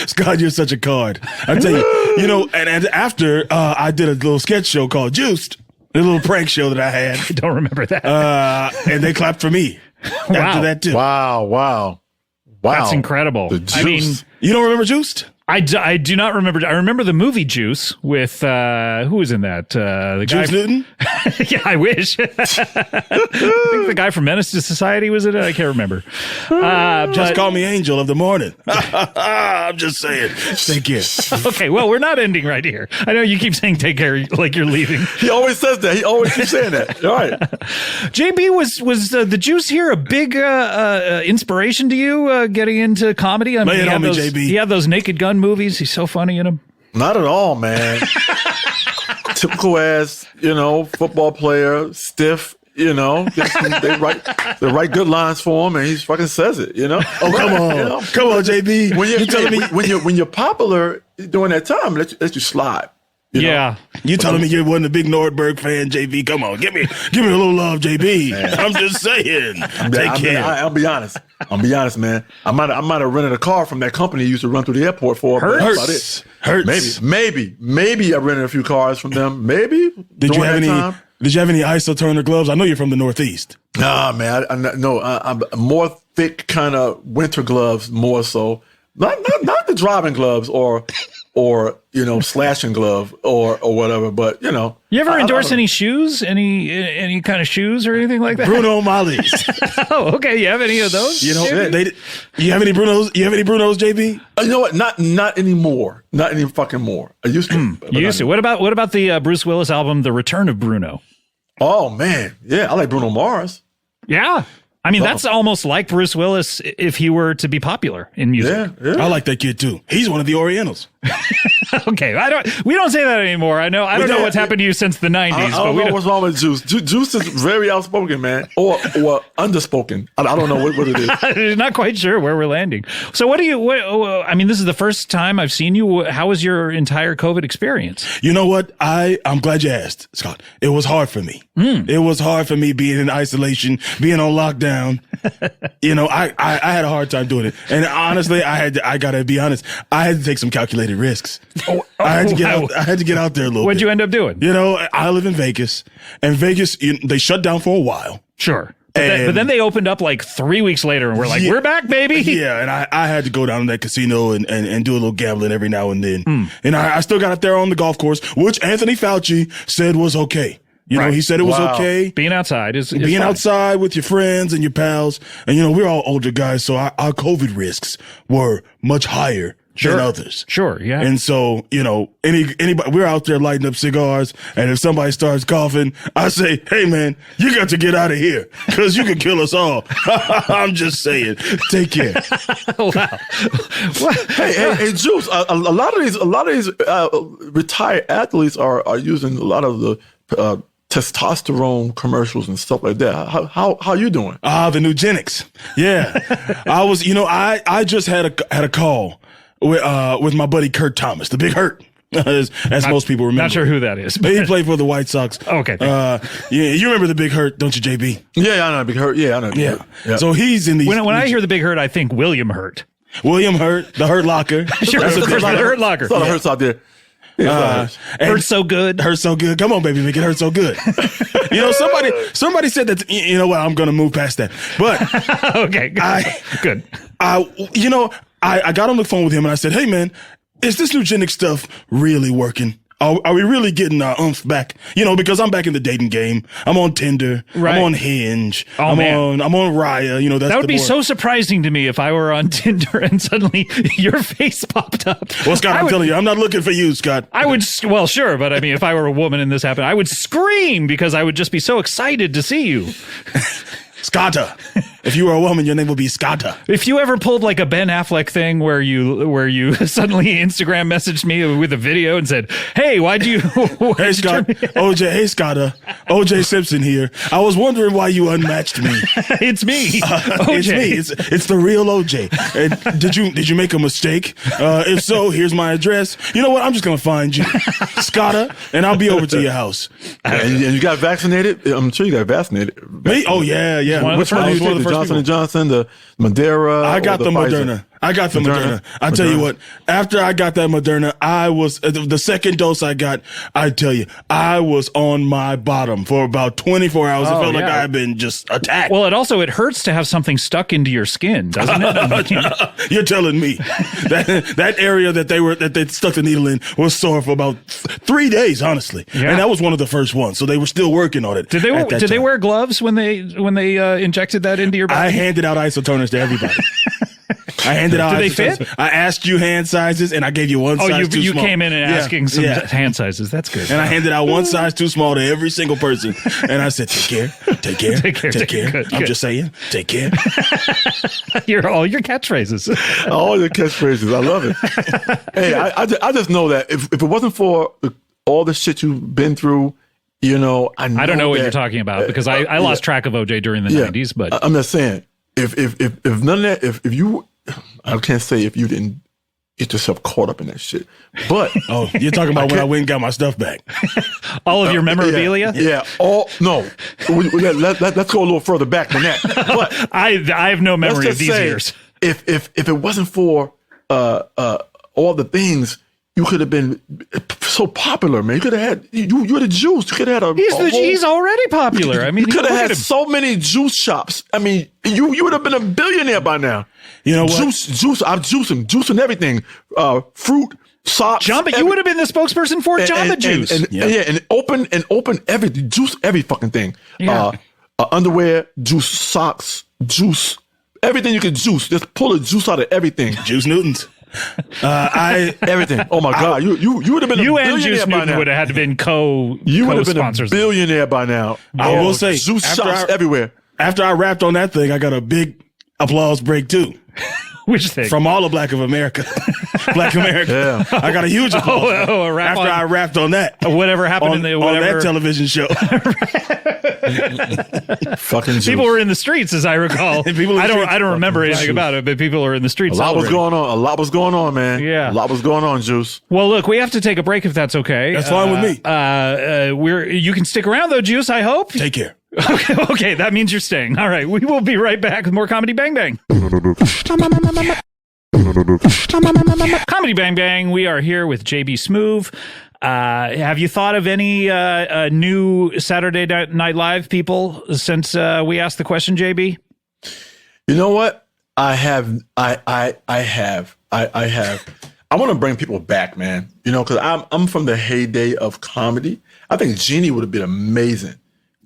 Scott, you're such a card. I tell you, and after I did a little sketch show called Juiced, a little prank show that I had. I don't remember that. And they clapped for me after that too. Wow. That's incredible. I mean, you don't remember Juiced? I do not remember. I remember the movie Juice with, who was in that? The guy. Juice Newton? Yeah, I wish. I think the guy from Menace to Society was in it. I can't remember. Just call me Angel of the Morning. I'm just saying. Take care. Okay, well, we're not ending right here. I know you keep saying take care like you're leaving. He always says that. He always keeps saying that. All right. JB, was the Juice here a big inspiration to you getting into comedy? I mean, Lay it on me, JB. He had those Naked Gun movies. He's so funny in them. Not at all, man. Typical ass, football player, stiff. They write good lines for him, and he fucking says it. Oh, come on, come on, JB. When you're popular during that time, let you slide. You telling me you wasn't a big Nordberg fan, JB? Come on, give me a little love, JB. I'm just saying. Take care. I'll be honest. Man. I might have rented a car from that company you used to run through the airport for. Hurts. Maybe I rented a few cars from them. Maybe. Did you have any Isotoner gloves? I know you're from the Northeast. Nah, man. I'm more thick kind of winter gloves, more so. Not the driving gloves or slashing glove or whatever, but You ever endorse any shoes? Any kind of shoes or anything like that? Bruno Mali's. Oh, okay. You have any of those? You have any Brunos? You have any Brunos, JB? You know what? Not anymore. Not any fucking more. I used to. You used to. What about the Bruce Willis album, The Return of Bruno? Oh man, yeah, I like Bruno Mars. Yeah. I mean, that's almost like Bruce Willis if he were to be popular in music. Yeah. I like that kid too. He's one of the Orientals. Okay, we don't say that anymore. I don't know what's happened to you since the 90s. I don't know what's wrong with Juice. Juice is very outspoken, man, or underspoken. I don't know what it is. I'm not quite sure where we're landing. So I mean, this is the first time I've seen you. How was your entire COVID experience? You know what? I'm glad you asked, Scott. It was hard for me. It was hard for me being in isolation, being on lockdown. I had a hard time doing it. And honestly, I gotta be honest, I had to take some calculated risks. I had to get out there a little What'd bit. you end up doing? I live in Vegas, and Vegas, they shut down for a while. Sure. But then they opened up like 3 weeks later, and we're like, we're back, baby. Yeah, and I had to go down to that casino and do a little gambling every now and then. And I still got up there on the golf course, which Anthony Fauci said was okay. He said it was okay. Being outside is fine. Outside with your friends and your pals. And, we're all older guys, so our COVID risks were much higher than others. Sure, yeah. And so, anybody, we're out there lighting up cigars, and if somebody starts coughing, I say, hey, man, you got to get out of here, because you can kill us all. I'm just saying. Take care. Wow. Hey, Juice, a lot of these retired athletes are using a lot of the testosterone commercials and stuff like that. How you doing? The Nugenics. Yeah. I was, I just had a call with my buddy Kurt Thomas, the Big Hurt, as most people remember. Not sure who that is. But he played for the White Sox. Okay. You remember the Big Hurt, don't you, JB? Yeah, I know the Big Hurt. Yeah, I know. Yeah. So he's in these. When I hear the Big Hurt, I think William Hurt. William Hurt, the Hurt Locker. Sure, of course, the Hurt Locker. There's a lot of Hurts out there. Hurts so good. Hurts so good. Come on, baby, make it hurt so good. Somebody said that. You know what? I'm gonna move past that. But okay, good. I got on the phone with him and I said, "Hey, man, is this eugenic stuff really working? Are we really getting our oomph back? Because I'm back in the dating game. I'm on Tinder. Right. I'm on Hinge. Oh, I'm man. on Raya. That would be so surprising to me if I were on Tinder and suddenly your face popped up. Well, Scott, I'm telling you, I'm not looking for you, Scott. I would, well, sure, but I mean, if I were a woman and this happened, I would scream because I would just be so excited to see you. Scotta. If you were a woman, your name would be Scotta. If you ever pulled like a Ben Affleck thing where you suddenly Instagram messaged me with a video and said, "Hey, why'd you?" Hey Scott, OJ. Hey Scotta, OJ Simpson here. I was wondering why you unmatched me. It's me, OJ. It's me. It's the real OJ. And did you make a mistake? If so, here's my address. You know what? I'm just gonna find you, Scotta, and I'll be over to your house. And you got vaccinated? I'm sure you got vaccinated. Me? Oh yeah. Which one did you take? The Johnson & Johnson, the Moderna? I got the Moderna. I got the Moderna. I tell you what, after I got that Moderna, I was, the second dose I got, I tell you, I was on my bottom for about 24 hours. It felt like I had been just attacked. Well, it hurts to have something stuck into your skin, doesn't it? You're telling me that area that they stuck the needle in was sore for about 3 days, honestly. Yeah. And that was one of the first ones. So they were still working on it. Did they wear gloves when they injected that into your body? I handed out isotoners to everybody. I handed out. Do they fit? I asked you hand sizes, and I gave you one size too small. You came in and asking some hand sizes. That's good. And I handed out one size too small to every single person. And I said, take care. Good. I'm just saying, take care. All your catchphrases. All your catchphrases. I love it. Hey, I just know that if it wasn't for all the shit you've been through You know, I don't know what you're talking about because I lost track of OJ during the 90s. But I'm just saying, if none of that, if you, I can't say if you didn't get yourself caught up in that shit. But oh, you're talking about when I went and got my stuff back. All of your memorabilia? Yeah. No. Let's go a little further back than that. But I have no memory of these years. If it wasn't for all the things, you could have been so popular, man. You could have had you're the juice. You could have had he's already popular. I mean, you could have had so many juice shops. I mean, you would have been a billionaire by now. You know what? Juice. I'm juicing everything. Fruit, socks. Jamba, you would have been the spokesperson for Jamba Juice. And open everything. Juice every fucking thing. Yeah. Underwear, juice, socks, juice, everything you can juice. Just pull the juice out of everything. Juice Newtons. Everything. Oh my God. You would have been a billionaire and Juice by Newton now. would have had to been You would have been a co-sponsors. billionaire by now. I will say, juice shops everywhere. After I rapped on that thing, I got a big applause break too. Which thing? From all of Black America. Yeah. I got a huge applause after I rapped on that. Whatever happened on that television show. Fucking juice. People were in the streets, as I recall. I don't remember anything about it, but people were in the streets. A lot was going on. A lot was going on, man. Yeah. A lot was going on, Juice. Well, look, we have to take a break if that's okay. That's fine with me. You can stick around though, Juice, I hope. Take care. Okay, that means you're staying. All right, we will be right back with more Comedy Bang Bang. Comedy Bang Bang, we are here with JB Smoove. Have you thought of any new Saturday Night Live people since we asked the question, JB? You know what? I have. I want to bring people back, man. You know, because I'm from the heyday of comedy. I think Jeannie would have been amazing.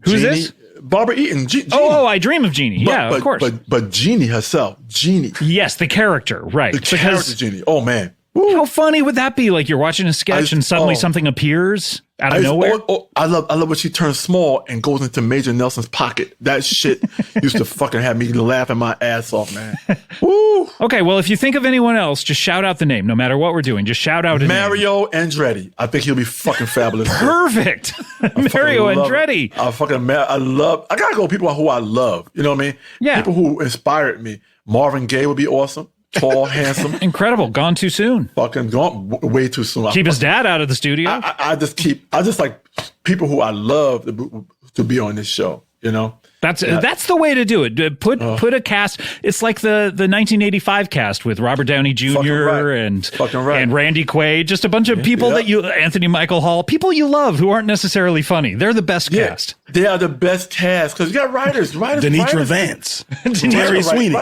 Who's this? Barbara Eaton. Jeannie. Oh, I Dream of Jeannie. Of course. But Jeannie herself, Jeannie. Yes, the character, right? The character Jeannie. Oh man. Woo. How funny would that be? Like you're watching a sketch and suddenly something appears out of nowhere. I love when she turns small and goes into Major Nelson's pocket. That shit used to fucking have me laughing my ass off, man. Woo. Okay, well, if you think of anyone else, just shout out the name. No matter what we're doing, just shout out a Mario Andretti. I think he'll be fucking fabulous. Perfect. Mario Andretti. I gotta go with people who I love. You know what I mean? Yeah. People who inspired me. Marvin Gaye would be awesome. Tall, handsome. Incredible. Gone too soon. Fucking gone way too soon. Keep his dad out of the studio. I just like people who I love to be on this show, you know? That's the way to do it. Put a cast. It's like the 1985 cast with Robert Downey Jr. and Randy Quaid. Just a bunch of people that Anthony Michael Hall, people you love who aren't necessarily funny. They're the best cast. They are the best cast because you got writers. Denitra Vance. Terry Sweeney.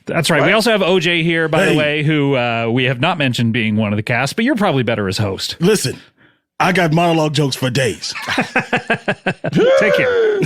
That's right. We also have OJ here, by the way, who we have not mentioned being one of the cast, but you're probably better as host. Listen, I got monologue jokes for days. Take care.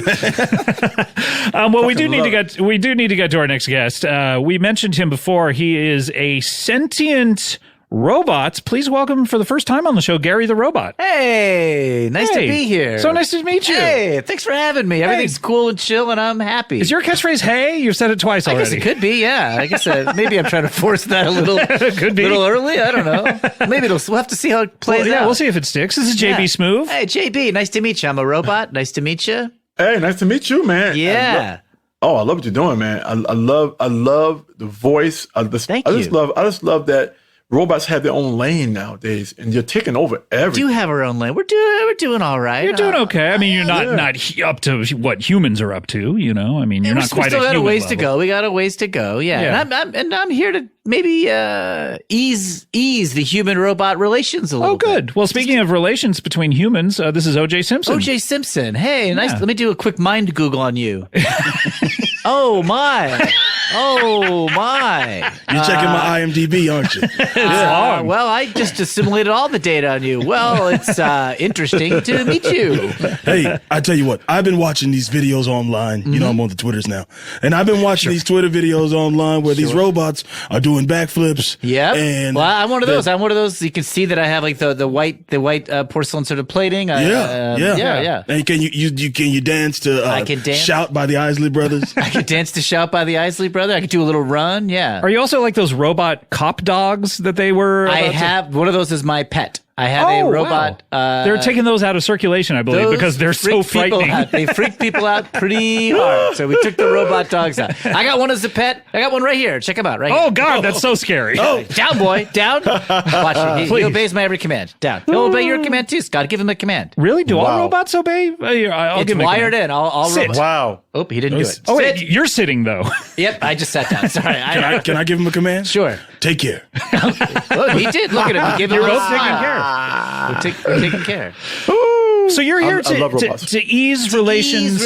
Well, we do need to get to our next guest. We mentioned him before. He is a sentient robot. Please welcome for the first time on the show, Gary the Robot. Hey, nice to be here. So nice to meet you. Hey, thanks for having me. Everything's cool and chill, and I'm happy. Is your catchphase "Hey"? You've said it twice already. I guess it could be. Yeah, I guess maybe I'm trying to force that a little. Could be a little early. I don't know. Maybe we'll have to see how it plays out. Yeah, we'll see if it sticks. This is JB Smoove. Hey, JB, nice to meet you. I'm a robot. Nice to meet you. Hey, nice to meet you, man. Yeah. I love what you're doing, man. I love the voice. I just love that robots have their own lane nowadays, and you're taking over everything. We do have our own lane. We're doing all right. You're doing okay. I mean, you're not up to what humans are up to. You know, I mean, you're not quite. We still got a ways level. to go. We got a ways to go. Yeah. And I'm here to maybe ease the human robot relations a little. Oh, good. bit. Well, speaking of relations between humans, this is OJ Simpson. OJ Simpson. Hey, nice. Let me do a quick mind Google on you. Oh my. You're checking my IMDb, aren't you? Well, I just assimilated all the data on you. Well, it's interesting to meet you. Hey, I tell you what, I've been watching these videos online. You know, I'm on the Twitters now. And I've been watching these Twitter videos online where these robots are doing backflips. Yeah. And well, I'm one of those. You can see that I have like the white porcelain sort of plating. Yeah. And can you dance to I can dance. Shout by the Isley Brothers? I could dance to Shout by the Isley Brother. I could do a little run. Yeah. Are you also like those robot cop dogs that they were? I have one of those as my pet. I have a robot. Wow. They're taking those out of circulation, I believe, because they're so frightening. They freak people out pretty hard. So we took the robot dogs out. I got one as a pet. I got one right here. Check him out. Right here. Oh, God, that's so scary. Oh, down, boy. Down. Watch it. He obeys my every command. Down. He'll obey your command, too, Scott. Give him a command. Really? Do all robots obey? I'll It's give him a wired command. in. All Sit. robots. Wow. Oh, he didn't do it. Oh, Sit. wait, you're sitting, though. Yep, I just sat down. Sorry. Can I give him a command? Sure. Take care. Look, he did. Look at him. He gave him You're a both taking smile. care. We're taking care. So you're here I love robots. to ease relations.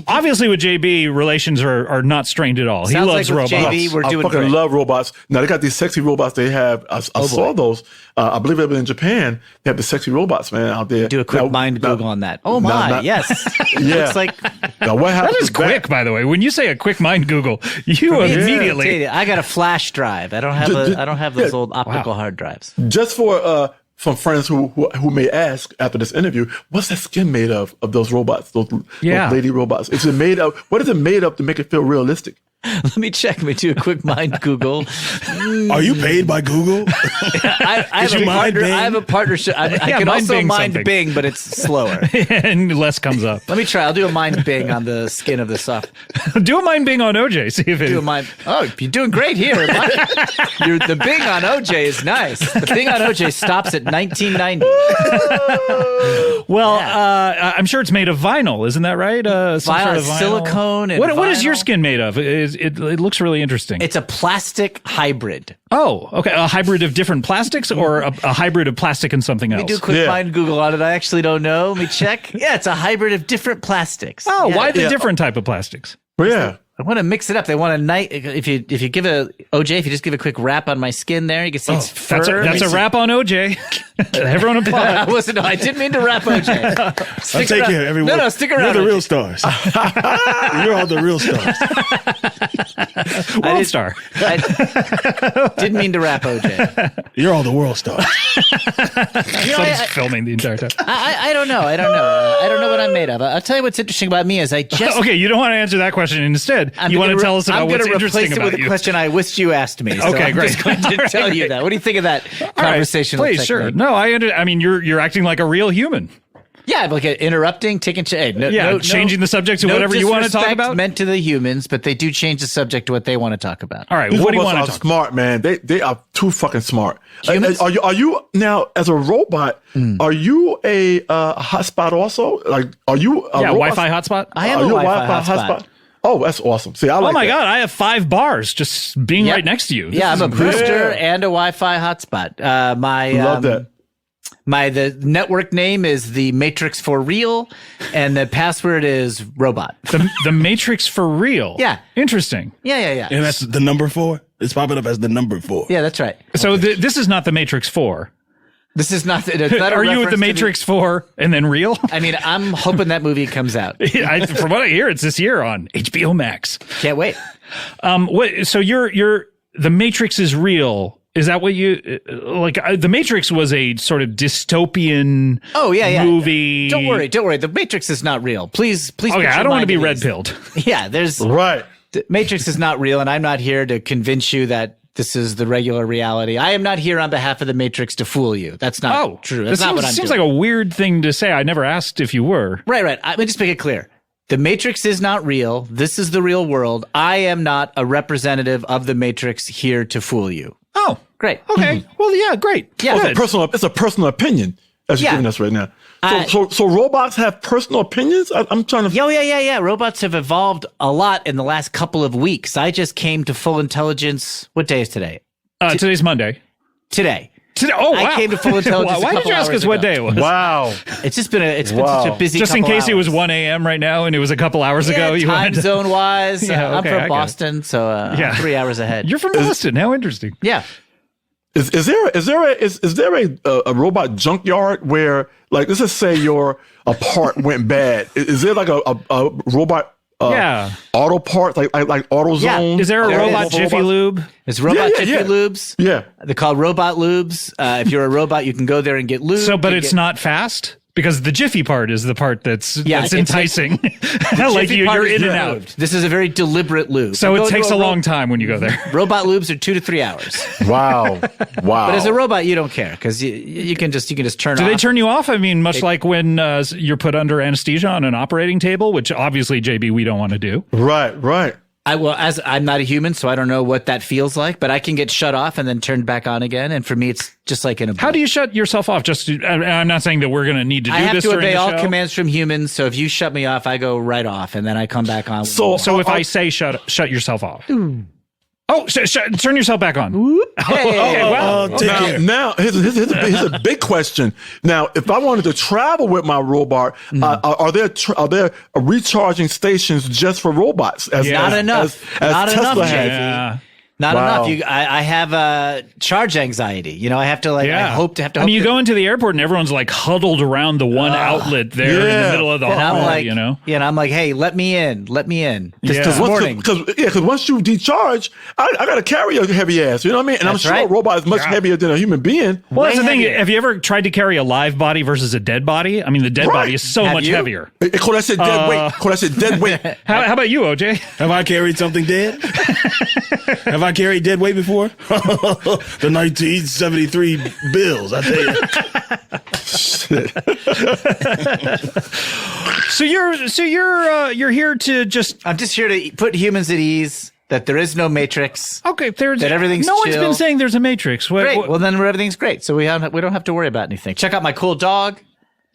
Obviously, with JB, relations are not strained at all. Sounds he loves like with robots. JB, we're I doing fucking great. love robots. Now they got these sexy robots they have. I saw those. I believe they've been in Japan. They have the sexy robots, man, out there. Do a quick mind Google on that. Oh my, yes. Yeah. Looks like Now what happens? That is quick, by the way. When you say a quick mind Google, you immediately. I got a flash drive. I don't have those old optical hard drives. Just for some friends who may ask after this interview, what's that skin made of those robots, those lady robots? Is it made of? What is it made of to make it feel realistic? Let me check. Let me do a quick mind Google. Are you paid by Google? I have a partnership. I can also Bing mind something. Bing, but it's slower. And less comes up. Let me try. I'll do a mind Bing on the skin of the soft. Do a mind Bing on OJ. See if it. Do a mind. Oh, you're doing great here. The Bing on OJ is nice. The Bing on OJ stops at 1990. Well, I'm sure it's made of vinyl. Isn't that right? Some sort of vinyl. Silicone, and What is your vinyl. skin made of? It looks really interesting. It's a plastic hybrid. Oh, okay. A hybrid of different plastics, or a hybrid of plastic and something else? Let me do a quick mind Google on it. I actually don't know. Let me check. Yeah, it's a hybrid of different plastics. Oh, Yeah. why the different type of plastics? Well, yeah. I want to mix it up. They want a night. If you give OJ, if you just give a quick wrap on my skin there, you can see it's fur. That's a wrap on OJ. Everyone applaud. I didn't mean to wrap OJ. I'll take care of everyone. No, stick around. You're the OJ. real stars. You're all the real stars. World star. I didn't mean to wrap OJ. You're all the world stars. Someone's filming the entire time. I don't know. I don't know what I'm made of. I'll tell you what's interesting about me is I just. Okay, you don't want to answer that question. Instead, you want to tell us about what's interesting about it with you. a question I wished you asked me. So Okay, I'm great. just going to tell you that. What do you think of that conversational Please, sure. technique? No, I mean, you're acting like a real human. Yeah, like interrupting, taking changing the subject to whatever you want to talk disrespect about. meant to the humans, but they do change the subject to what they want to talk about. All right, These what do you robots want to are talk smart, man. They are too fucking smart. Humans? Are you now as a robot? Are you a hotspot also? Like, are you a robot? Wi-Fi hotspot? I am Are a you Wi-Fi hotspot. Oh, that's awesome. See, I like Oh my that. God, I have 5 bars just being right next to you. This Yeah, is I'm a incredible. booster and a Wi-Fi hotspot. Love that. The network name is the Matrix for real, and the password is robot. The Matrix for real. Yeah. Interesting. Yeah. And that's the number 4. It's popping up as the number 4. Yeah, that's right. So this is not the Matrix 4. This is not. It's not a Are you at reference the to Matrix 4 and then real? I mean, I'm hoping that movie comes out. From what I hear, it's this year on HBO Max. Can't wait. So you're the Matrix is real. Is that what you like? The Matrix was a sort of dystopian movie. Don't worry. The Matrix is not real. Please. Okay, put your I don't want to mind be at red ease. pilled. Yeah, there's Right. the Matrix is not real, and I'm not here to convince you that this is the regular reality. I am not here on behalf of the Matrix to fool you. That's not true. That's not what I'm seems doing. like a weird thing to say. I never asked if you were. Right. Let me just make it clear. The Matrix is not real. This is the real world. I am not a representative of the Matrix here to fool you. Oh, Great. okay. Well, yeah, great. Yeah. Well, Good. it's a personal opinion as you're Yeah. giving us right now. So robots have personal opinions? I'm trying to. Yeah. Robots have evolved a lot in the last couple of weeks. I just came to full intelligence. What day is today? Today's Monday. Today. Oh, wow. I came to full intelligence. Why did you ask us what day it was? Wow. It's just been such a busy. Just in couple case it was hours. 1 a.m. right now and it was a couple hours ago. You time wanted to- zone wise. Yeah, I'm okay, I from get it. Boston, so I'm 3 hours ahead. You're from Boston. How interesting. Yeah. Is there a robot junkyard where, like, let's just say your part went bad? Is there like a robot auto part like AutoZone? Is there a There robot is. Jiffy Lube? It's robot Yeah. Jiffy Lubes. Yeah. They're called robot lubes. If you're a robot, you can go there and get lube. But it's not fast Because the jiffy part is the part that's enticing. Like you're in and out. This is a very deliberate lube. So it takes a long time when you go there. Robot lubes are 2 to 3 hours. Wow. But as a robot, you don't care because you can just turn off. Do they turn you off? I mean, much like when you're put under anesthesia on an operating table, which obviously, JB, we don't want to do. Right. As I'm not a human, so I don't know what that feels like, but I can get shut off and then turned back on again. And for me, it's just like in a. How do you shut yourself off? I'm not saying that we're going to need to do this. I have to obey all show. commands from humans. So if you shut me off, I go right off, and then I come back on. So if I say shut yourself off. Oh, turn yourself back on. Take care. Now here's a big question. Now, if I wanted to travel with my robot, are there recharging stations just for robots? Not enough. As Tesla has. Yeah. Not enough. I have charge anxiety. I have to I hope to have to. You go into the airport and everyone's like huddled around the one outlet there in the middle of the hall. And I'm like, hey, let me in. This morning. Because once you decharge, I got to carry a heavy ass. You know what I mean? And I'm sure a robot is much heavier than a human being. Well, that's the thing. Have you ever tried to carry a live body versus a dead body? I mean, the dead body is so much heavier. Could I say dead weight? How about you, OJ? Have I carried something dead? Have I carried dead weight before? The 1973 bills, I tell you. So you're here to just. I'm just here to put humans at ease. That there is no matrix. Okay, that everything's no chill. one's been saying there's a matrix. Great. Well, then everything's great. So we don't have to worry about anything. Check out my cool dog.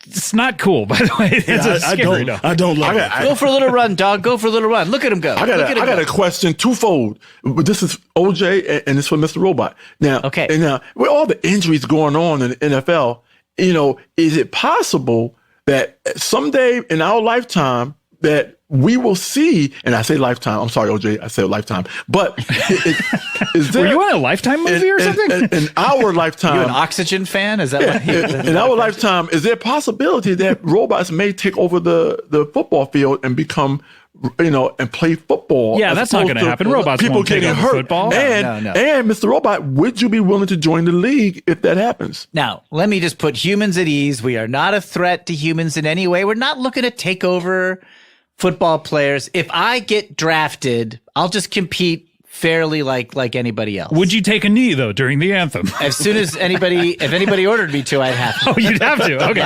It's not cool, by the way. It's scary dog. I don't love it. Go for a little run, dog. Go for a little run. Look at him go. I got a question twofold. This is OJ and this for Mr. Robot. Now, with all the injuries going on in the NFL, is it possible that someday in our lifetime that we will see, and I say lifetime, I'm sorry, OJ, I said lifetime, but is there... Were you in a Lifetime movie or something? In our lifetime... You an Oxygen fan? Is that what in our lifetime, is there a possibility that robots may take over the football field and become... and play football? Yeah, that's not going to happen. Robots won't take over football. And Mr. Robot, would you be willing to join the league if that happens? Now, let me just put humans at ease. We are not a threat to humans in any way. We're not looking to take over football players. If I get drafted, I'll just compete fairly like anybody else. Would you take a knee though during the anthem? As soon as if anybody ordered me to, I'd have to. Oh, you'd have to. Okay,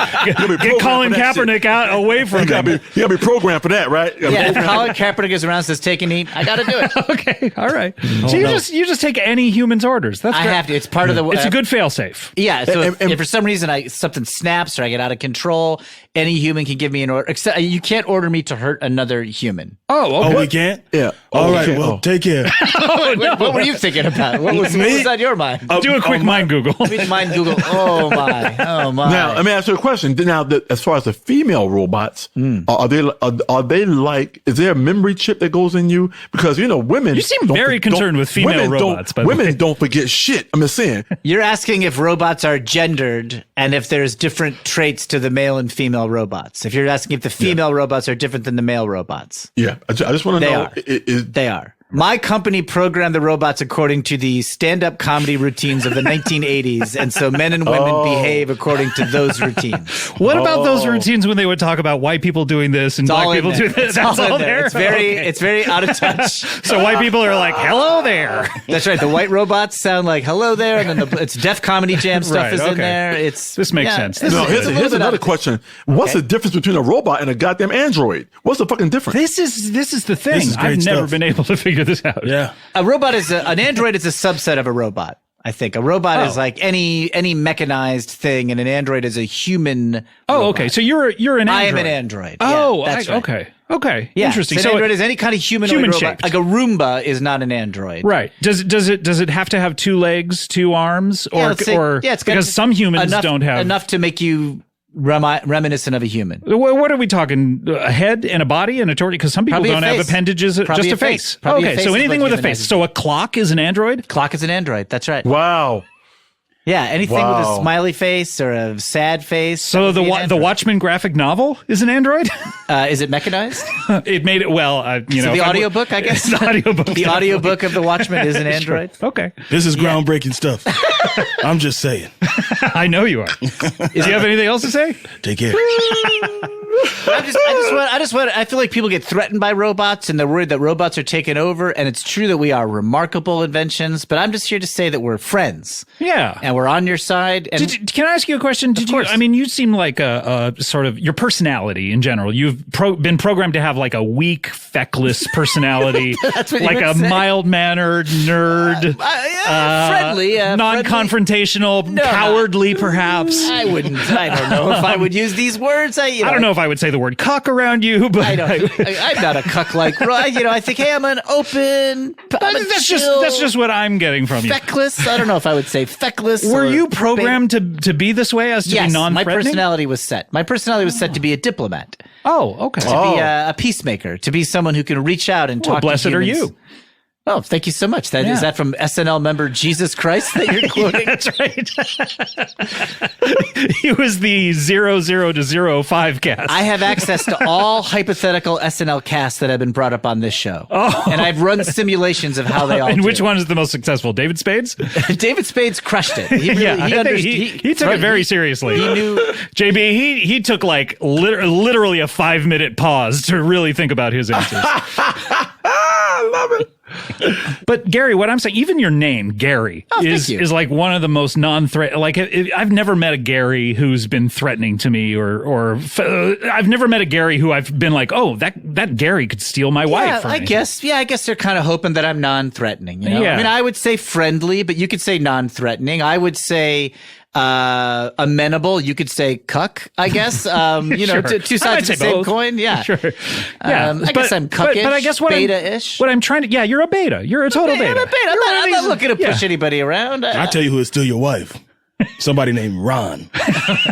get Colin Kaepernick out away from him. You gotta be programmed for that, right? Yeah, if Colin Kaepernick is around and says take a knee, I gotta do it. Okay, all right. So you just take any human's orders. That's I have to. It's part of the. It's a good fail-safe. Yeah. So if for some reason something snaps or I get out of control, any human can give me an order. Except you can't order me to hurt another human. Oh, okay. Oh, we can't. Yeah. All right. Well, take care. What were you thinking about? What was on your mind? Do a quick mind Google. Mind Google. Oh my. Now, let me ask you a question. Now, as far as the female robots, are they like? Is there a memory chip that goes in you? Because women. You seem very concerned with female robots. Women don't forget shit. I'm just saying. You're asking if robots are gendered and if there's different traits to the male and female robots. If you're asking if the female robots are different than the male robots. Yeah, I just want to know. They are. My company programmed the robots according to the stand-up comedy routines of the 1980s, and so men and women behave according to those routines. What about those routines when they would talk about white people doing this and black people doing this? That's all there. It's very out of touch. So white people are like, "Hello there." That's right. The white robots sound like "Hello there," and then it's Def Comedy Jam stuff is in there. This makes sense. No, here's another question. What's the difference between a robot and a goddamn android? What's the fucking difference? This is the thing. I've never been able to figure this out. Yeah. A robot an android is a subset of a robot. I think a robot is like any mechanized thing, and an android is a human. Oh, robot. Okay. So you're an android. I am an android. Oh, that's right. Okay. Yeah. Interesting. So an android is any kind of humanoid robot. Shaped. Like a Roomba is not an android. Right. Does it have to have 2 legs, 2 arms, or it's because some humans don't have enough to make you reminiscent of a human. What are we talking? A head and a body and a torso? Because some people don't have appendages, just a face. Okay, so anything with a face. So a clock is an android? Clock is an android. That's right. Wow. Yeah, anything with a smiley face or a sad face. So the Watchmen graphic novel is an android? Is it mechanized? It made it well. So the audiobook, I guess. The audiobook. The audiobook of the Watchmen is an android. Okay. This is groundbreaking stuff. I'm just saying. I know you are. Do you have anything else to say? Take care. I feel like people get threatened by robots and they're worried that robots are taking over. And it's true that we are remarkable inventions, but I'm just here to say that we're friends. Yeah. And we're on your side. And Can I ask you a question? You seem like a sort of your personality in general. You've been programmed to have like a weak, feckless personality, That's what you like would a say. mild-mannered nerd, friendly, non-confrontational, cowardly, perhaps. I don't know if I would use these words. I don't know if I would say the word cuck around you, but I'm not a cuck like, I think, hey, I'm an open, that's just what I'm getting from you. feckless. I don't know if I would say feckless. Were or you programmed to be this way, as to yes, be non-threatening? my personality was set. My personality was set to be a diplomat, Oh, okay. to be a peacemaker, to be someone who can reach out and talk blessed to are humans. you. Oh, thank you so much. Is Yeah. that from SNL member Jesus Christ that you're quoting? That's right. He was the 00 to 05 cast. I have access to all hypothetical SNL casts that have been brought up on this show. Oh. And I've run simulations of how they all and do. which one is the most successful? David Spades? David Spades crushed it. He took it very seriously. He knew. JB, he took like literally a 5-minute pause to really think about his answers. I love it. But Gary, what I'm saying, even your name, Gary, is like one of the most non-threat. Like I've never met a Gary who's been threatening to me, or I've never met a Gary who I've been like, oh, that Gary could steal my wife. From I me. guess they're kind of hoping that I'm non-threatening. You know? Yeah. I mean, I would say friendly, but you could say non-threatening. I would say amenable. You could say cuck, I guess. Sure. Two sides of the same both. coin. Yeah. Sure. Yeah. I guess I'm cuckish, but I guess beta-ish. What I'm trying to, you're a beta. You're a total beta. I'm a beta. I'm not looking to push anybody around. I tell you who is still your wife. Somebody named Ron.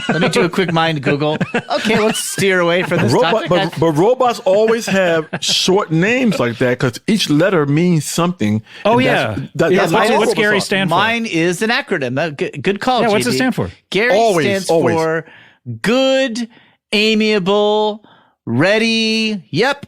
Let me do a quick mind Google. Okay, let's steer away from this topic. But robots always have short names like that because each letter means something. Oh, And yeah. That's What's robots Gary are. stand for? Mine is an acronym. Good call, Yeah, what's it JB. stand for? Gary Always. stands for good, amiable, ready. Yep.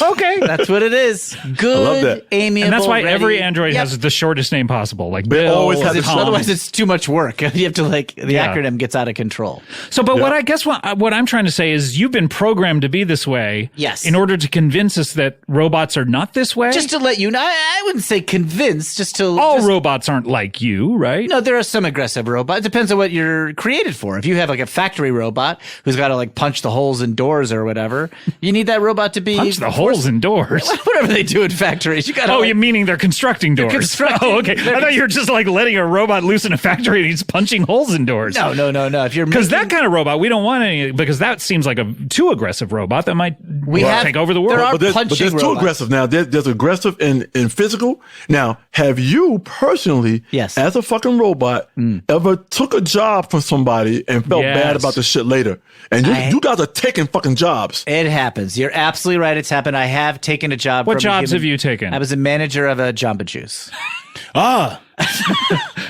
Okay. That's what it is. Good, love that. amiable, And that's why ready. every Android Yep. has the shortest name possible, like Bill. always or has Tom. Otherwise, it's too much work. You have to the Yeah. acronym gets out of control. So, but what I guess what I'm trying to say is you've been programmed to be this way. Yes. In order to convince us that robots are not this way. Just to let you know, I wouldn't say convinced. Just to all robots aren't like you, right? No, there are some aggressive robots. It depends on what you're created for. If you have like a factory robot who's got to like punch the holes in doors or whatever, you need that robot to be Punch the holes in doors. whatever they do in factories. You got to. Oh, you meaning they're constructing doors? constructing- Oh, okay. I thought you were just like letting a robot loose in a factory and he's punching holes in doors. No. If you're Because that kind of robot, we don't want any. Because that seems like a too aggressive robot that might take over the world. there are- But there's punching too robots. aggressive now. There's aggressive and physical. Now, have you personally, Yes. as a fucking robot, ever took a job from somebody and felt Yes. bad about the shit later? And you guys are taking fucking jobs. It happens. You're absolutely right. It's happened. I have taken a job. What from a jobs human- have you taken? I was a manager of a Jamba Juice. Ah,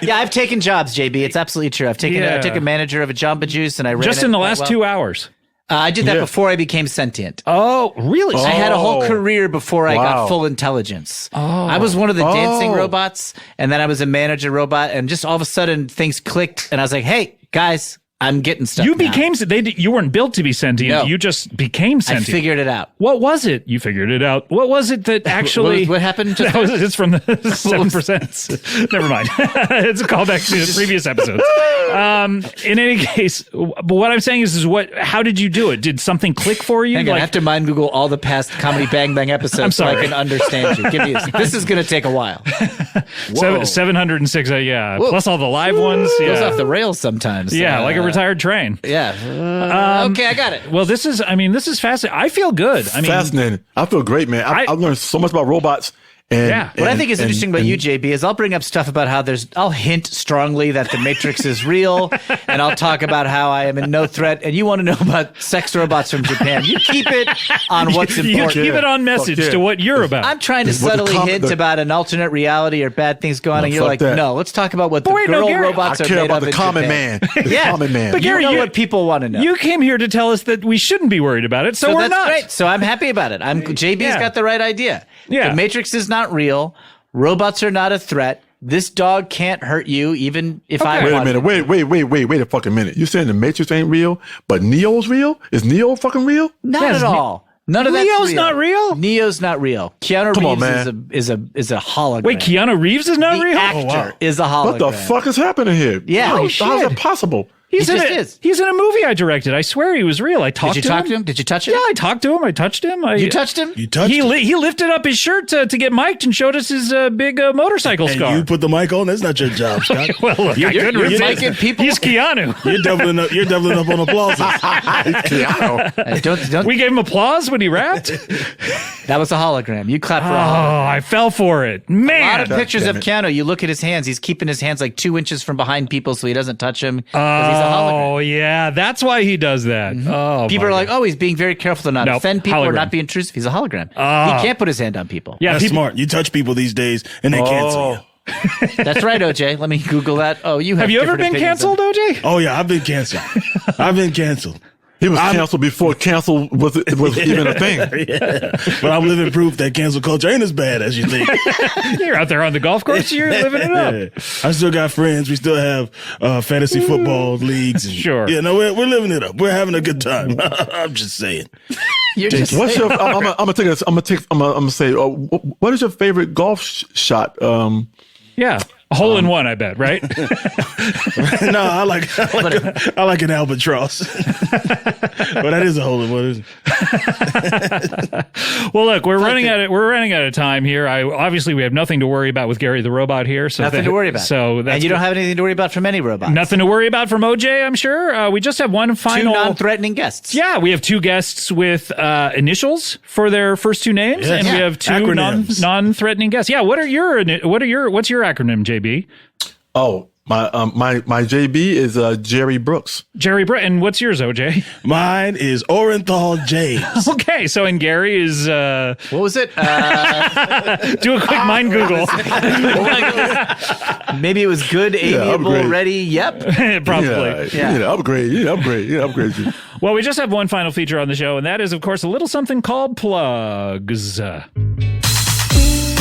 Yeah, I've taken jobs, JB. It's absolutely true. I took a manager of a Jamba Juice, and I ran just it in the quite last well. 2 hours. I did that before I became sentient. Oh, really? I had a whole Oh. career before I Wow. got full intelligence. I was one of the dancing robots, and then I was a manager robot, and just all of a sudden things clicked, and I was like, "Hey, guys, I'm getting stuff." You now. became. You weren't built to be sentient. No. You just became I sentient. figured it out. What was it? You figured it out. What was it that actually? What happened just That was, it's from the 7%. Never mind. It's a callback to the previous episodes. In any case, but what I'm saying is what? How did you do it? Did something click for you? Hang on, I have to mind Google all the past Comedy Bang Bang episodes I'm so I sorry. can understand you. This is going to take a while. 706. Yeah, Whoa. plus all the live ones. Goes Yeah, off the rails sometimes. yeah, like a retired train. Yeah. Okay, I got it. Well, this is fascinating. I feel good. I mean, Fascinating. I feel great, man. I've learned so much about robots. And, Yeah. What I think is interesting about you, JB, is I'll bring up stuff about how I'll hint strongly that the Matrix is real, and I'll talk about how I am in no threat, and you want to know about sex robots from Japan. You keep it on what's you important. keep it on message Fuck yeah. to what you're about. I'm trying to What the subtly com- hint the- about an alternate reality or bad things going on, and you're fuck like, that. no, let's talk about what the wait, no, girl Gary, robots I are care made about of the in common Japan. man. The common man. But Gary, You know you- what people want to know. You came here to tell us that we shouldn't be worried about it, so we're that's not. great. So I'm happy about it. JB's Yeah. got the right idea. Yeah. The Matrix is not real. Robots are not a threat. this dog can't hurt you, even if I Wait a wanted minute. to. Wait a fucking minute. You saying the Matrix ain't real, but Neo's real? Is Neo fucking real? Not Yes, at all. None of that's Neo's real. not real? Neo's not real. Keanu Come on, Reeves man. is a hologram. Wait, Keanu Reeves is not the real? actor is a hologram. What the fuck is happening here? Yeah. How Holy is that possible? He's He in just it. is. He's in a movie I directed. I swear he was real. I talked Did you talk to him? Did you touch him? Yeah, I talked to him. I touched him. You touched him? You touched He it. he lifted up his shirt to get mic'd and showed us his big motorcycle And scar. you put the mic on. That's not your job, Scott. well, look, I couldn't you're resist. making people- He's Keanu. You're doubling up. You're doubling up on applause. Don't. We gave him applause when he rapped. That was a hologram. You clapped for a Oh, hologram. I fell for it, A lot man. of pictures of Keanu. You look at his hands. He's keeping his hands like 2 inches from behind people so he doesn't touch him because he's a hologram. Oh yeah, that's why he does that. Oh, People my are like, God. oh, he's being very careful to not Nope, offend people or hologram. not be intrusive. He's a hologram. He can't put his hand on people. yeah, That's people, smart. You touch people these days, and they cancel you. That's right, OJ. Let me Google that. Oh, you have have you ever different been opinions on- canceled, OJ? Oh yeah, I've been canceled. I've been canceled. He was canceled before cancel was even a thing. But I'm living proof that cancel culture ain't as bad as you think. You're out there on the golf course. You're living it up. I still got friends. We still have fantasy football leagues. And, Sure. Yeah, no, we're living it up. We're having a good time. I'm just saying. You're just What's your? I'm gonna say. What is your favorite golf shot? Yeah, a hole in one. I bet, right? No, I like an albatross. But that is a hole in one, isn't it? Well, look, we're running out of time here. Obviously we have nothing to worry about with Gary the robot here. So nothing to worry about. So that's and you don't have anything to worry about from any robot. nothing to worry about from OJ. I'm sure. We just have one Two final. non-threatening guests. Yeah, we have two guests with initials for their first two names, Yes. and we Yeah. have two Acronyms. non-threatening guests. Yeah, what's your acronym, JB? Oh, my JB is Jerry Brooks. Jerry Britton. What's yours, OJ? Mine is Orenthal James. Okay, so and Gary is What was it? do a quick mind Google. Maybe it was good, amiable, upgrade. ready. Yep. Probably. Yeah. Upgrade you. Well, we just have one final feature on the show, and that is, of course, a little something called plugs. We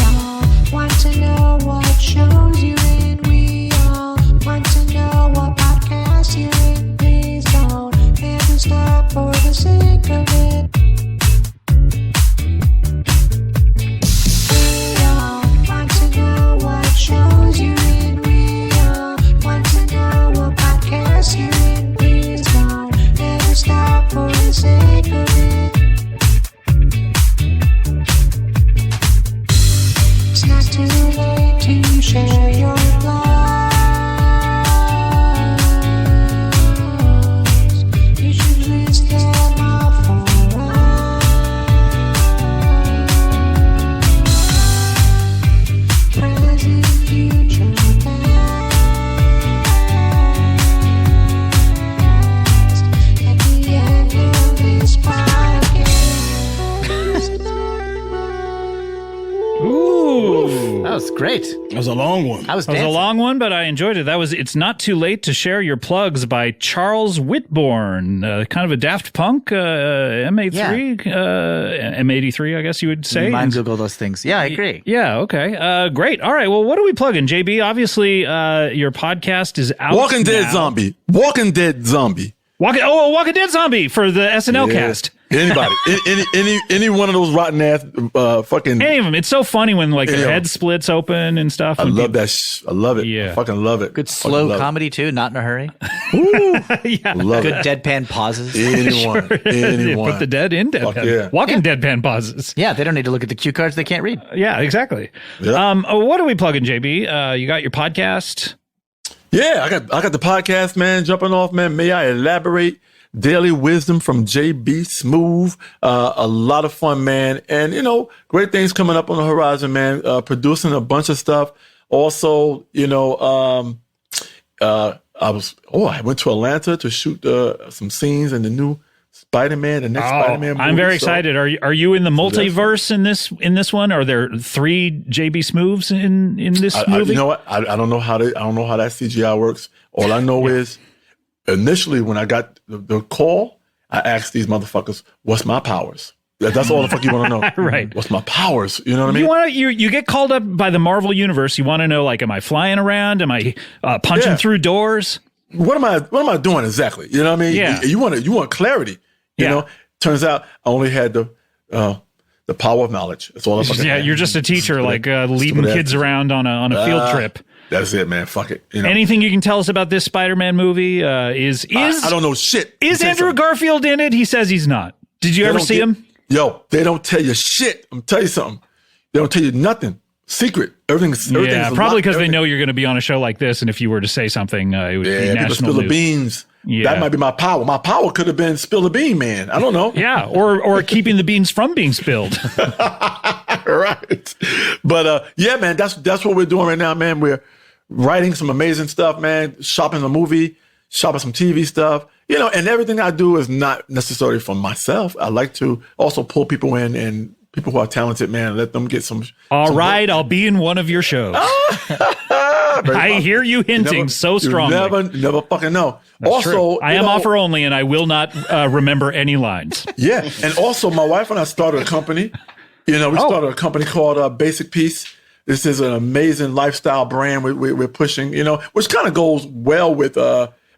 all want to know what shows you in. We all want to know what podcast you're in. Please don't ever stop for the sake of it. We all want to know what shows you're in. We all want to know what podcast you're in. Please don't ever stop for the sake of it. It's not too late to share your blogs. You should list them off for us. Present, future, past. At the end of this podcast. Ooh. That was great. That was a long one. I was That was a dancing. long one, but I enjoyed it. That was It's Not Too Late to Share Your Plugs by Charles Whitborn. Kind of a Daft Punk, M83, M83, I guess you would say. Mind Google those things. Yeah, I agree. Yeah, okay. Great. All right, well, what are we plugging, JB? Obviously, your podcast is out Walking Dead now. Zombie. Walking Dead Zombie. Walking Dead Zombie for the SNL Yeah. cast. Anybody, any one of those rotten ass fucking. Any of them. It's so funny when like Yeah. their head splits open and stuff. I when love that. I love it. Yeah. I fucking love it. Good Fucking slow love it. comedy too, not in a hurry. yeah. Love Good it. deadpan pauses. Anyone. Anyone. Put the dead in deadpan. Fuck yeah. Walking deadpan pauses. Yeah, they don't need to look at the cue cards they can't read. Yeah, exactly. Yeah. What are we plugging, JB? You got your podcast? Yeah, I got the podcast, man. Jumping off, man. May I elaborate? Daily wisdom from JB Smoove. A lot of fun, man. And, great things coming up on the horizon, man. Producing a bunch of stuff. Also, I went to Atlanta to shoot some scenes in the new Spider-Man, the next Spider-Man movie. I'm very So- excited. Are you in the multiverse in this one? Are there 3 JB Smooves in this movie? You know what? I don't know how that CGI works. All I know is initially when I got the call, I asked these motherfuckers, "What's my powers?" That's all the fuck you want to know. Right. What's my powers? You know what I mean? You get called up by the Marvel universe. You want to know, like, am I flying around? Am I punching Yeah. through doors? What am I doing exactly? You know what I mean? Yeah. You want clarity. You Yeah. know? Turns out I only had the power of knowledge. That's all I fucking Yeah, had. you're just a teacher, like leading stupid kids ass. around on a field trip. That's it, man. Fuck it. You know? Anything you can tell us about this Spider-Man movie? Is I don't know shit. Is Let me tell you Andrew something. Garfield in it? He says he's not. Did you They ever don't see get- him? Yo, they don't tell you shit. I'm tell you something. They don't tell you nothing. Secret. Everything's Yeah, probably because they everything. know you're going to be on a show like this, and if you were to say something, it would be Yeah, people national spill the news. beans. Yeah. That might be my power. My power could have been spill the bean, man. I don't know. Yeah, or keeping the beans from being spilled. Right. But yeah, man, that's what we're doing right now, man. We're writing some amazing stuff, man. Shopping a movie, shopping some TV stuff. You know, and everything I do is not necessarily for myself. I like to also pull people in and people who are talented, man, let them get some. All right, I'll be in one of your shows. I hear you hinting so strongly. You never fucking know. That's also, true. I you am know, offer only, and I will not remember any lines. Yeah, and also my wife and I started a company. You know, we started a company called Basic Peace. This is an amazing lifestyle brand we're pushing. You know, which kind of goes well with.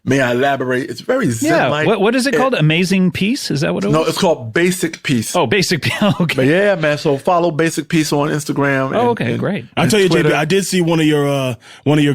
May I elaborate? It's very zen-like. Yeah. What is it called? Amazing Peace? Is that what it was? No, it's called Basic Peace. Oh, Basic Peace. Okay. But yeah, man. So follow Basic Peace on Instagram. And, Oh, okay, great. I tell you, Twitter. JB, I did see one of your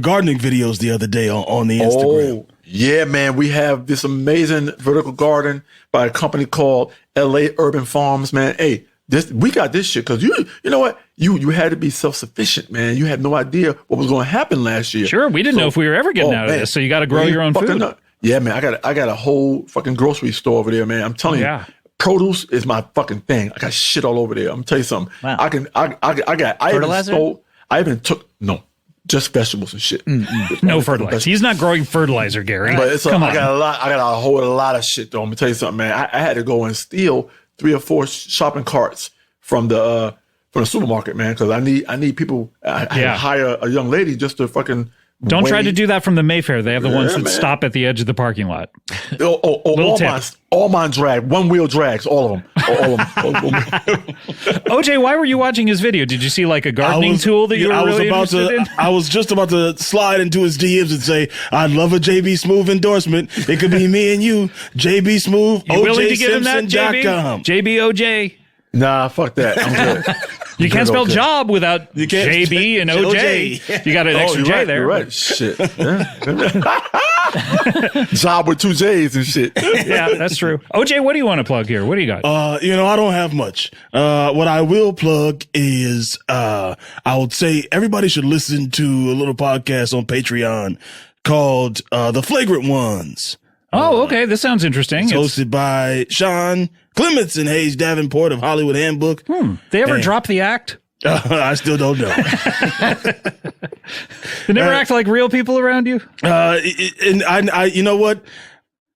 gardening videos the other day on the Instagram. Oh, yeah, man. We have this amazing vertical garden by a company called LA Urban Farms, man. Hey, we got this shit because you know what? You had to be self-sufficient, man. You had no idea what was going to happen last year. Sure, we didn't know if we were ever getting out of man. this, so you got to grow We your own fucking food. know. Yeah, man. I got a whole fucking grocery store over there, man. I'm telling Yeah. you, produce is my fucking thing. I got shit all over there. I'm tell you something. Wow. I Fertilizer? even took just vegetables and shit. No fertilizer. He's not growing fertilizer, Gary. But it's Come on. I got a whole lot of shit though. I'm gonna tell you something, man. I had to go and steal 3 or 4 shopping carts from the supermarket, man, because I need people. I had to hire a young lady just to fucking. Don't try to wait. do that from the Mayfair. They have the ones that man. stop at the edge of the parking lot. All tip. mine drag, one wheel drags, all of them. All of them. OJ, why were you watching his video? Did you see like a gardening tool that you were really interested in? I was just about to slide into his DMs and say, I'd love a JB Smoove endorsement. It could be me and you, JB Smoove, You willing to give him that, JB? OJSimpson.com. JBOJ. Nah, fuck that. I'm good. You can't spell okay. job without You can't- JB and OJ. OJ. You got an extra you're J right, there. You're right. Shit. Yeah. Job with 2 J's and shit. Yeah, that's true. OJ, what do you want to plug here? What do you got? I don't have much. What I will plug is, I would say everybody should listen to a little podcast on Patreon called, The Flagrant Ones. Oh, okay. This sounds interesting. It's It's- hosted by Sean Clements and Hayes Davenport of Hollywood Handbook. they ever Hey. drop the act? I still don't know. They never act like real people around you? And I, you know what?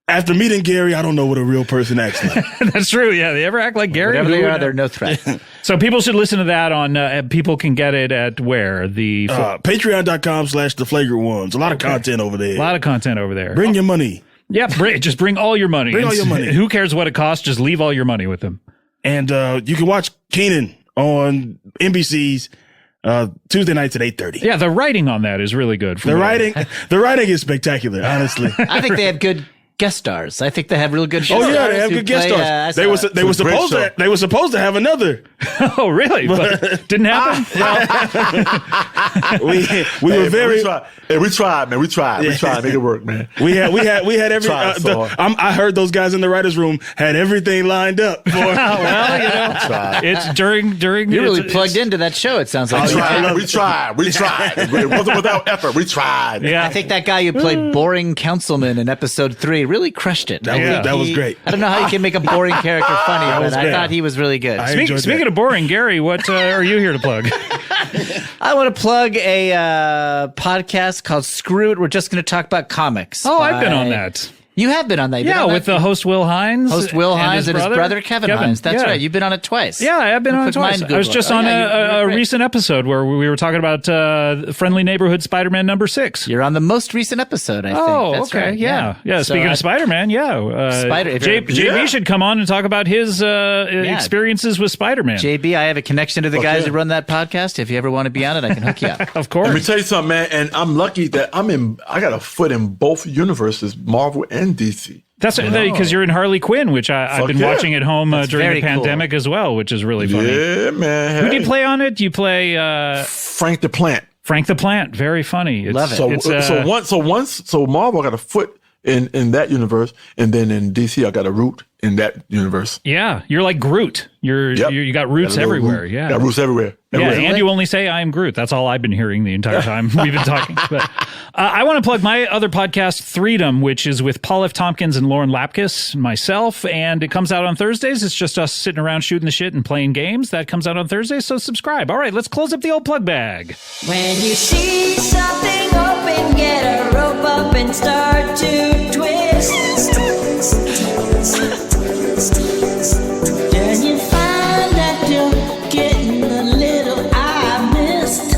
After meeting Gary, I don't know what a real person acts like. That's true. Yeah, they ever act like Gary? Whatever Who they would are, know? they're no threat. So people should listen to that on, people can get it at where? The Patreon.com/The Flagrant Ones. A lot of content over a there. lot of content over there. Bring your money. Yeah, just bring all your money. Bring all your money. Who cares what it costs? Just leave all your money with them. And you can watch Keenan on NBC's Tuesday nights at 8:30. Yeah, the writing on that is really good. The writing is spectacular, honestly. I think they have good guest stars. I think they have real good. Oh guest yeah, they have who good guest play, stars. They were It's a great show. supposed to have another. Oh, really? But didn't happen? We were very. We tried, man. We tried to make it work, man. We had every. Tried so hard. I heard those guys in the writers' room had everything lined up. For, Well, it's during. You're really plugged into that show. It sounds like. We tried. It wasn't without effort. We tried. Yeah. I think that guy who played boring councilman in episode 3 really crushed it. That was great. I don't know how you can make a boring character funny, but was I great. thought he was really good. I enjoyed Speaking that. of boring, Gary, what are you here to plug? I want to plug a podcast called Screw It. We're just going to talk about comics. Oh, I've been by on that. You have been on that. You've been Yeah, on with that. the host Will Hines. Host Will Hines and his brother Kevin Hines. That's Yeah. right. You've been on it twice. Yeah, I have been on it Quick twice. mind I was Googler. just Oh, on yeah, a you're great. recent episode where we were talking about Friendly Neighborhood Spider-Man number 6. You're on the most recent episode, I think. Oh, That's okay. right. Yeah. So Speaking of Spider-Man, JB should come on and talk about his experiences with Spider-Man. JB, I have a connection to the guys who run that podcast. If you ever want to be on it, I can hook you up. Of course. Let me tell you something, man. And I'm lucky that I got a foot in both universes, Marvel and DC. That's because you're in Harley Quinn, which I've Fuck been yeah. watching at home during very the pandemic as well, which is really funny. Yeah, man. Who do you play on it? You play Frank the Plant. Frank the Plant. Very funny. Love it. So Marvel I got a foot in that universe, and then in DC I got a root in that universe. Yeah, you're like Groot. You got roots Got a little everywhere. root. Yeah, Got roots everywhere. Yeah, Everywhere. and you only say I am Groot. That's all I've been hearing the entire time we've been talking. But I want to plug my other podcast, Freedom, which is with Paul F. Tompkins and Lauren Lapkus, myself, and it comes out on Thursdays. It's just us sitting around shooting the shit and playing games. That comes out on Thursdays, so subscribe. All right, let's close up the old plug bag. When you see something open, get a rope up and start to twist. Then you find that you're getting a little I missed.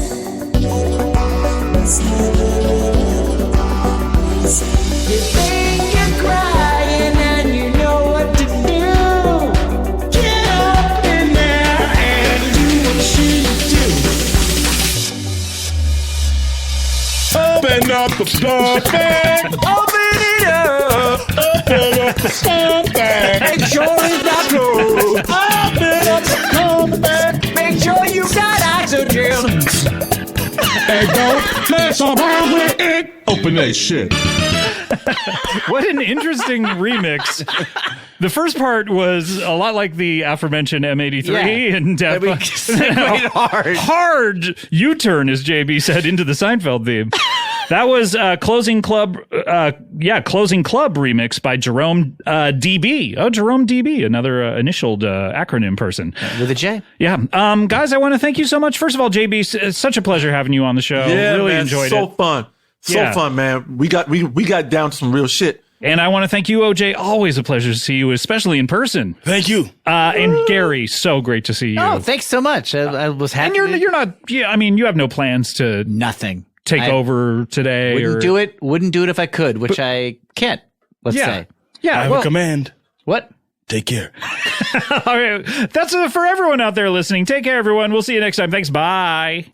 You think you're crying and you know what to do. Get up in there and do what you do. Open up the stuff bag. Open it up. Open up the stuff bag. Make sure it's not closed. Open up the stuff bag. Make sure you got oxygen. And don't mess around with it. Open that shit. What an interesting remix. The first part was a lot like the aforementioned M83 Yeah. and That we segued hard. hard U-turn, as JB said, into the Seinfeld theme. That was Closing Club remix by Jerome DB. Oh, Jerome DB, another initialed acronym person. With a J. Yeah. Guys, I want to thank you so much. First of all, JB, it's such a pleasure having you on the show. Yeah, Really man, enjoyed so it. fun. So Yeah. fun, man. We got down to some real shit. And I want to thank you, OJ. Always a pleasure to see you, especially in person. Thank you. And Gary, so great to see you. Oh, thanks so much. I was happy. And you're not. Yeah, I mean, you have no plans to nothing. take over today. Wouldn't or do it. Wouldn't do it if I could, which I can't. Let's Yeah. say. Yeah. I have well, a command. What? Take care. all right. That's for everyone out there listening. Take care, everyone. We'll see you next time. Thanks. Bye.